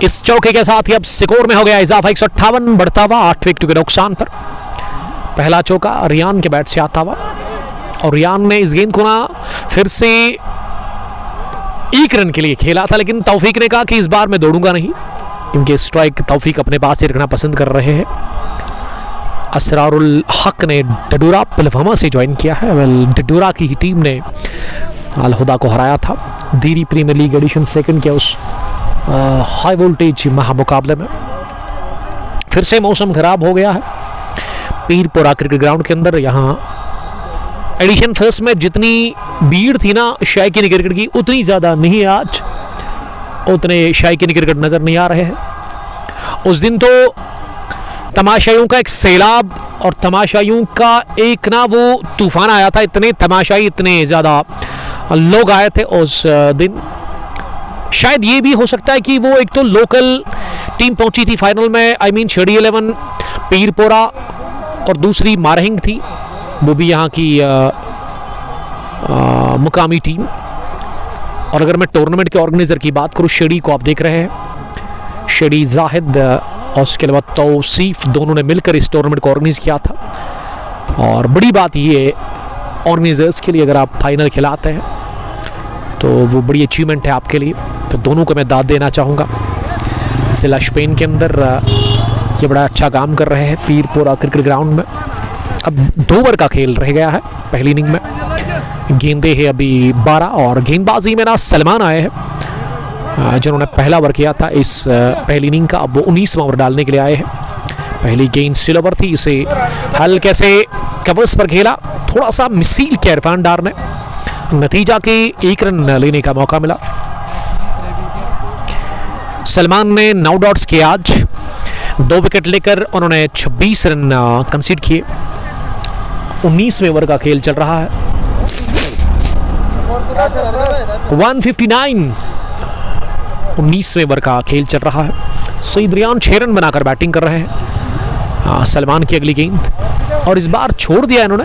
इस चौके के साथ ही अब स्कोर में हो गया इजाफा 158 बढ़ता हुआ 8 विकेट के नुकसान पर। पहला चौका रियान के बैट से आता हुआ और रियान ने इस गेंद को ना फिर से 1 रन के लिए खेला था, लेकिन तौफीक ने कहा कि इस बार मैं दौड़ूंगा नहीं, क्योंकि स्ट्राइक तौफीक अपने पास ही रखना पसंद कर रहे हैं। असरारुल हक ने डडूरा पुलवामा से ज्वाइन किया है। वेल, डडूरा की ही टीम ने अल हुदा को हराया था दीरी प्रीमियर लीग एडिशन सेकंड के उस हाई वोल्टेज महामुकाबले में। फिर से मौसम खराब हो गया है पीरपुरा क्रिकेट ग्राउंड के अंदर। यहाँ एडिशन फर्स्ट में जितनी भीड़ थी ना शायकीन क्रिकेट की, उतनी ज़्यादा नहीं है आज, उतने शायकीन क्रिकेट नज़र नहीं आ रहे हैं। उस दिन तो तमाशाइयों का एक सैलाब और तमाशाइयों का एक ना वो तूफान आया था। इतने तमाशाई, इतने ज़्यादा लोग आए थे उस दिन। शायद ये भी हो सकता है कि वो एक तो लोकल टीम पहुंची थी फाइनल में, आई मीन शेडी 11 पीरपोरा, और दूसरी मारहिंग थी, वो भी यहाँ की मुकामी टीम। और अगर मैं टूर्नामेंट के ऑर्गेनाइजर की बात करूँ, शेडी को आप देख रहे हैं, शेडी जाहिद और उसके अलावा तौसीफ, दोनों ने मिलकर इस टूर्नामेंट को ऑर्गेनाइज किया था। और बड़ी बात ये ऑर्गेनाइजर्स के लिए, अगर आप फाइनल खिलाते हैं तो वो बड़ी अचीवमेंट है आपके लिए, तो दोनों को मैं दाद देना चाहूँगा। जिला स्पेन के अंदर ये बड़ा अच्छा काम कर रहे हैं पीरपोरा क्रिकेट ग्राउंड में। अब 2 ओवर का खेल रह गया है पहली इनिंग में। गेंदे है अभी 12 और गेंदबाजी में ना सलमान आए हैं जिन्होंने पहला ओवर किया था इस पहली इनिंग का। अब वो 19वां ओवर डालने के लिए आए हैं। पहली गेंद स्लोवर थी, इसे हल्के से कवर्स पर खेला, थोड़ा सा मिसफील किया इरफान डार ने, नतीजा के 1 रन लेने का मौका मिला। सलमान ने 9 डॉट्स किए आज, 2 विकेट लेकर उन्होंने 26 रन कंसीड किए। 19वें ओवर का खेल चल रहा है। 159 19वें ओवर का खेल चल रहा है। सईद रियान 6 रन बनाकर बैटिंग कर रहे हैं। सलमान की अगली गेंद, और इस बार छोड़ दिया इन्होंने,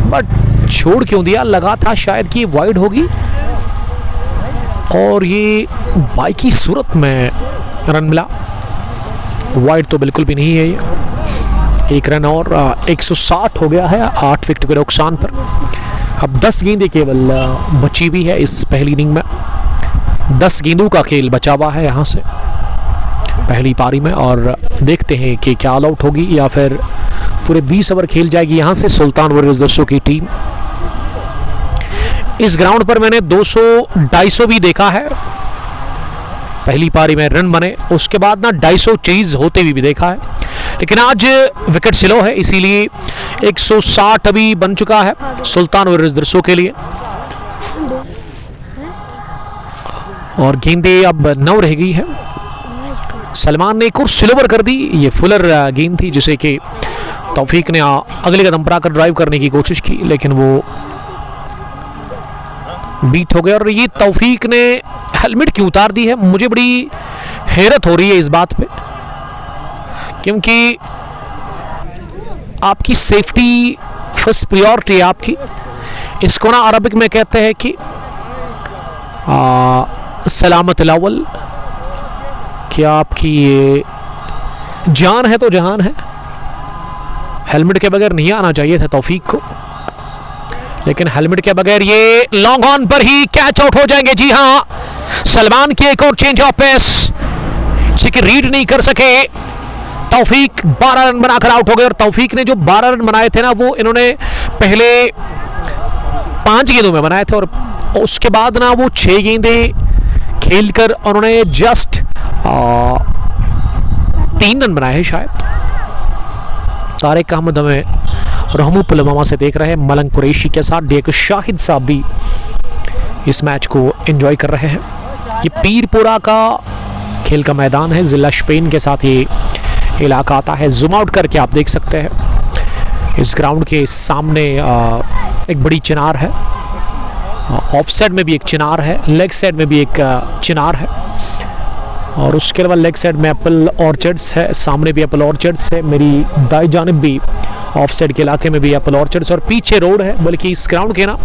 बट छोड़ क्यों दिया, लगा था शायद कि वाइड होगी, और ये बाइकी सूरत में रन मिला। वाइड तो बिल्कुल भी नहीं है ये। 1 रन और 160 हो गया है 8 विकेट के नुकसान पर। अब 10 गेंदें केवल बची हुई है इस पहली इनिंग में। 10 गेंदों का खेल बचा हुआ है यहाँ से पहली पारी में, और देखते हैं कि क्या ऑल आउट होगी या फिर पूरे 20 ओवर खेल जाएगी यहाँ से सुल्तान वर्सेस दरसो की टीम। इस ग्राउंड पर मैंने 200-250 भी देखा है पहली पारी में रन बने, उसके बाद ना 250 चेज होते भी देखा है, लेकिन आज विकेट स्लो है, इसीलिए 160 अभी बन चुका है सुल्तान वर्सेस दरसो के लिए। और गेंदें अब 9 रह गई है। सलमान ने एक और स्लोवर कर दी, ये फुलर गेंद थी जिसे कि तौफीक ने अगले कदम पर आकर ड्राइव करने की कोशिश की, लेकिन वो बीट हो गया। और ये तौफीक ने हेलमेट क्यों उतार दी है, मुझे बड़ी हैरत हो रही है इस बात पे, क्योंकि आपकी सेफ्टी फर्स्ट प्रायोरिटी है आपकी। इसको ना अरबिक में कहते हैं कि सलामत अव्वल, कि आपकी ये जान है तो जहान है हेलमेट के बगैर नहीं आना चाहिए था तौफीक को, लेकिन हेलमेट के बगैर ये लॉन्ग ऑन पर ही कैच आउट हो जाएंगे। जी हाँ, सलमान की एक और चेंज ऑफ पेस, जिसे रीड नहीं कर सके तौफीक 12 रन बनाकर आउट हो गए। और तौफीक ने जो 12 रन बनाए थे ना, वो इन्होंने पहले 5 गेंदों में बनाए थे, और उसके बाद ना वो 6 गेंदें खेलकर उन्होंने जस्ट 3 रन बनाए हैं शायद। तारिक अहमद हमें रहमू पुलवामा से देख रहे हैं, मलंग कुरैशी के साथ डेक शाहिद साहब भी इस मैच को एंजॉय कर रहे हैं। ये पीरपुरा का खेल का मैदान है, जिला शपेन के साथ ये इलाका आता है। जूम आउट करके आप देख सकते हैं इस ग्राउंड के सामने एक बड़ी चिनार है, ऑफ साइड में भी एक चिनार है, लेग साइड में भी एक चिनार है, और उसके अलावा लेग साइड में एप्पल ऑर्चर्ड्स है, सामने भी एप्पल ऑर्चर्ड्स है, मेरी दाई जानिब भी ऑफ साइड के इलाके में भी एप्पल ऑर्चर्ड्स, और पीछे रोड है। बल्कि इस ग्राउंड के ना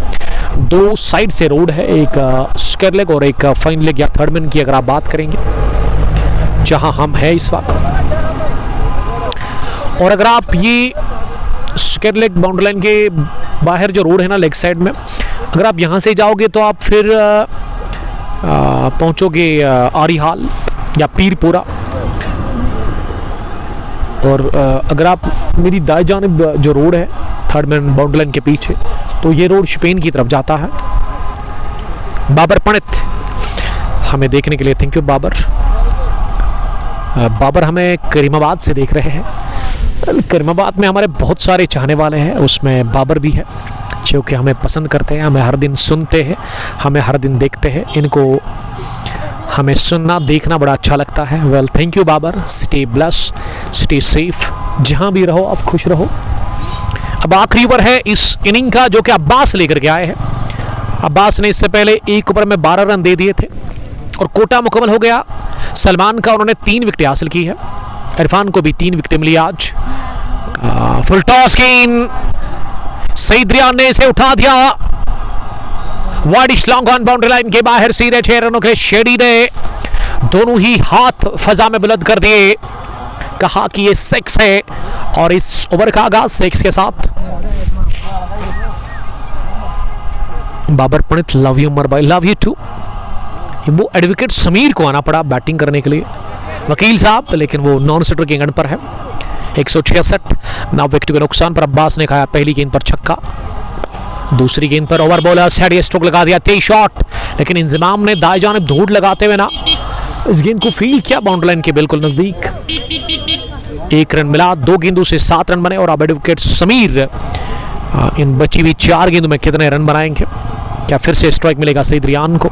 2 साइड से रोड है, एक स्क्वायर लेग और एक फाइन लेग या थर्ड मैन की अगर आप बात करेंगे, जहां हम हैं इस वक्त। और अगर आप ये स्क्वायर लेग बाउंड्री लाइन के बाहर जो रोड है ना लेग साइड में, अगर आप यहाँ से जाओगे तो आप फिर पहुँचोगे आरीहाल या पीरपुरा। और अगर आप मेरी दाएं जानिब जो रोड है थर्ड मैन बाउंड्री लाइन के पीछे, तो ये रोड शपेन की तरफ जाता है। बाबर पंडित हमें देखने के लिए थैंक यू बाबर। बाबर हमें करीमाबाद से देख रहे हैं। करीमाबाद में हमारे बहुत सारे चाहने वाले हैं, उसमें बाबर भी है, जो कि हमें पसंद करते हैं, हमें हर दिन सुनते हैं, हमें हर दिन देखते हैं। इनको हमें सुनना देखना बड़ा अच्छा लगता है। Well thank you Babar, stay bless, stay safe, जहां भी रहो आप खुश रहो। अब आखिरी ओवर है इस इनिंग का, जो कि अब्बास लेकर के आए हैं। अब्बास ने इससे पहले एक ओवर में 12 रन दे दिए थे और कोटा मुकम्मल हो गया। सलमान का उन्होंने 3 विकेट हासिल की है, इरफान को भी 3 विकेट मिली आज। फुल टॉस गेंद, सईद रियान ने इसे उठा दिया, widish long on boundary line के बाहर सीधे 6 रनों के शेडी ने दोनों ही हाथ फजा में बुलंद कर दिए, कहा कि ये 6 है। और इस ओवर का आगाज 6 के साथ। बाबर पंडित, लव यू उमर भाई, लव यू टू। वो एडवोकेट समीर को आना पड़ा बैटिंग करने के लिए, वकील साहब, लेकिन वो नॉन सेटर की गेंद पर है। 166 9 विकेट के नुकसान पर अब्बास ने खाया पहली गेंद पर छक्का। दूसरी गेंद पर ओवर बॉलर सैडी स्ट्रोक लगा दिया, 23 शॉट, लेकिन इंजमाम ने दाएं जानिब धूड़ लगाते हुए ना इस गेंद को फील्ड किया बाउंड्री लाइन के बिल्कुल नजदीक। 1 रन मिला, 2 गेंदों से 7 रन बने। और अब एडवोकेट समीर इन बची हुई 4 गेंदों में कितने रन बनाएंगे? क्या फिर से स्ट्राइक मिलेगा सईद रियान को?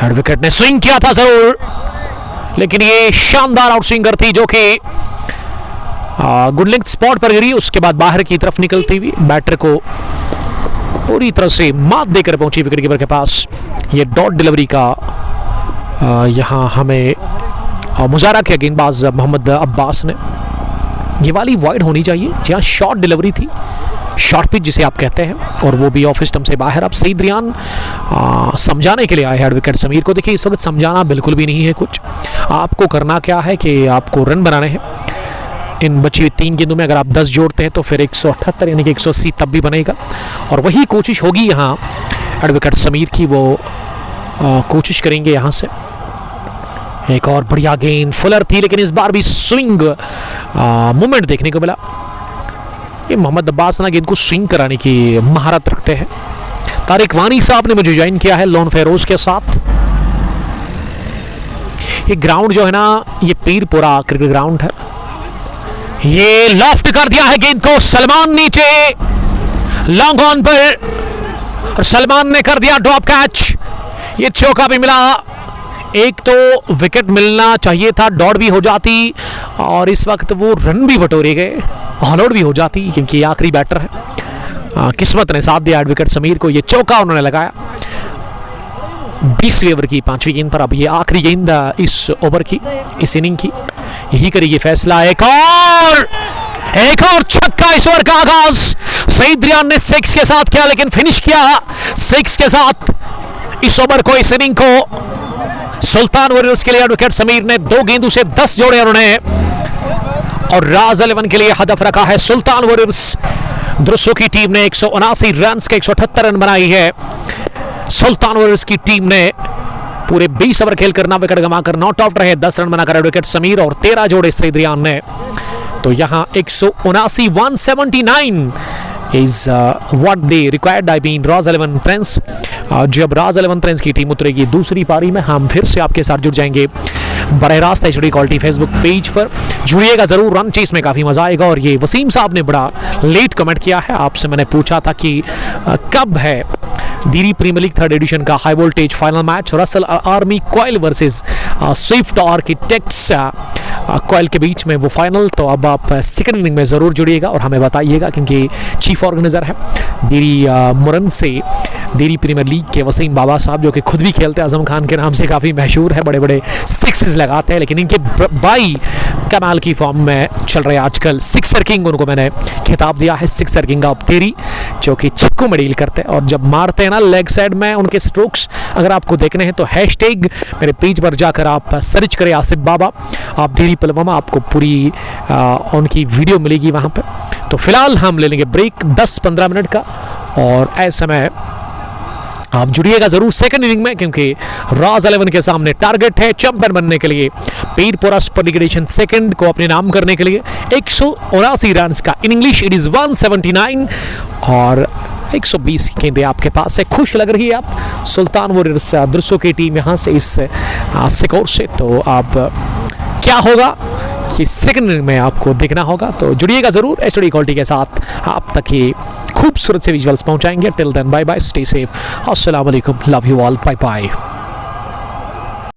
एडवोकेट ने स्विंग किया था जरूर, लेकिन ये शानदार आउट स्विंगर थी, जो कि गुड लेंथ स्पॉट पर गिरी, उसके बाद बाहर की तरफ निकलती हुई बैटर को पूरी तरह से मात देकर पहुंची विकेट कीपर के पास। ये डॉट डिलीवरी का यहां हमें मुजाहरा किया गेंदबाज मोहम्मद अब्बास ने। ये वाली वाइड होनी चाहिए, जहां शॉर्ट डिलीवरी थी, शॉर्ट पिच जिसे आप कहते हैं, और वो भी ऑफ स्टंप से बाहर। अब सईद रियान समझाने के लिए आए हैं एडवोकेट समीर को। देखिए इस वक्त समझाना बिल्कुल भी नहीं है कुछ, आपको करना क्या है कि आपको रन बनाने हैं। इन बची हुई 3 गेंदों में अगर आप 10 जोड़ते हैं तो फिर 178 यानी कि 180 तब भी बनेगा, और वही कोशिश होगी यहाँ एडवोकेट समीर की। वो कोशिश करेंगे यहाँ से। एक और बढ़िया गेंद फुलर थी, लेकिन इस बार भी स्विंग मूवमेंट देखने को मिला। ये मोहम्मद अब्बास ना गेंद को स्विंग कराने की महारत रखते हैं। तारिक वानी साहब ने मुझे ज्वाइन किया है लोन फेरोज के साथ। ये ग्राउंड जो है ना, ये पीरपुरा क्रिकेट ग्राउंड है। ये लॉफ्ट कर दिया है गेंद को, सलमान नीचे लॉन्ग ऑन पर, और सलमान ने कर दिया ड्रॉप कैच। ये चौका भी मिला। एक तो विकेट मिलना चाहिए था, डॉट भी हो जाती, और इस वक्त वो रन भी बटोरे गए, ऑल आउट भी हो जाती, क्योंकि आखिरी बैटर है। किस्मत ने साथ दिया एडवोकेट समीर को, ये चौका उन्होंने लगाया 20वें ओवर की 5वीं गेंद पर। अब ये आखिरी गेंद इस ओवर की, इस इनिंग की, यही करेगी फैसला। एक और छक्का इस ओवर का आगाज सईद रियान ने 6 के साथ किया, लेकिन फिनिश किया 6 के साथ इस ओवर को, इस इनिंग को। सुल्तान वॉरियर्स के लिए एडवोकेट समीर ने 2 गेंदों से 10 जोड़े उन्होंने, और राज 11 के लिए हदफ रखा है सुल्तान वॉरियर्स। द्रुसो की टीम ने 179 रन के 178 रन बनाई है। सुल्तान वॉरियर्स की टीम ने पूरे 20 ओवर खेलकर 9 विकेट गंवाकर नॉट आउट रहे। 10 रन बनाकर विकेट समीर और 13 जोड़े सईद रियान ने। तो यहां 179 179 is what they required, I mean Raj 11 Prince. जब राज 11 प्रिंस की टीम उतरेगी दूसरी पारी में, हम फिर से आपके साथ जुड़ जाएंगे बरह रास्त HD क्वालिटी फेसबुक पेज पर। जुड़िएगा जरूर, रन चेस में काफ़ी मज़ा आएगा। और ये वसीम साहब ने बड़ा लेट कमेंट किया है। आपसे मैंने पूछा था कि कब है DD premier league 3rd edition का high voltage final match, Russell army कॉयल वर्सेस स्विफ्ट आर्किटेक्ट्स कॉयल के बीच में वो फाइनल। तो अब आप सेकंड इनिंग में ज़रूर जुड़िएगा और हमें बताइएगा, क्योंकि चीफ ऑर्गेनाइजर है डीडी मुरन से डीडी प्रीमियर लीग के वसीम बाबा साहब, जो कि खुद भी खेलते हैं, आजम खान के नाम से काफ़ी मशहूर है, बड़े बड़े सिक्सेस लगाते हैं। लेकिन इनके बाई कमाल की फॉर्म में चल रहे आजकल। सिक्सर किंग उनको मैंने खिताब दिया है, सिक्सर किंग ऑफ तेरी, जो कि छिक्को में डील करते हैं और जब मारते हैं ना लेग साइड में उनके स्ट्रोक्स अगर आपको देखने हैं तो हैशटैग मेरे पेज पर जाकर आप सर्च करें आसिफ बाबा, आप धीरी पुलवामा, आपको पूरी उनकी वीडियो मिलेगी वहाँ पर। तो फिलहाल हम ले लेंगे ब्रेक 10-15 मिनट का, और ऐसे में आप जुड़िएगा जरूर सेकंड इनिंग में, क्योंकि राज 11 के सामने टारगेट है चैंपियन बनने के लिए, पीरपोरा सुपर लीग एडिशन सेकंड को अपने नाम करने के लिए 179 रन का। इन इंग्लिश इट इज 179 और 120 गेंदें आपके पास है। खुश लग रही है आप सुल्तान वॉरियर्स द्रुसो की टीम यहाँ से इस स्कोर से। तो आप क्या होगा ये सेकंड इनिंग में आपको देखना होगा। तो जुड़िएगा जरूर HD क्वालिटी के साथ, आप तक ये खूबसूरत से विजुअल्स पहुंचाएंगे। Till then bye bye, stay safe, अस्सलाम वालेकुम, love you all, bye bye.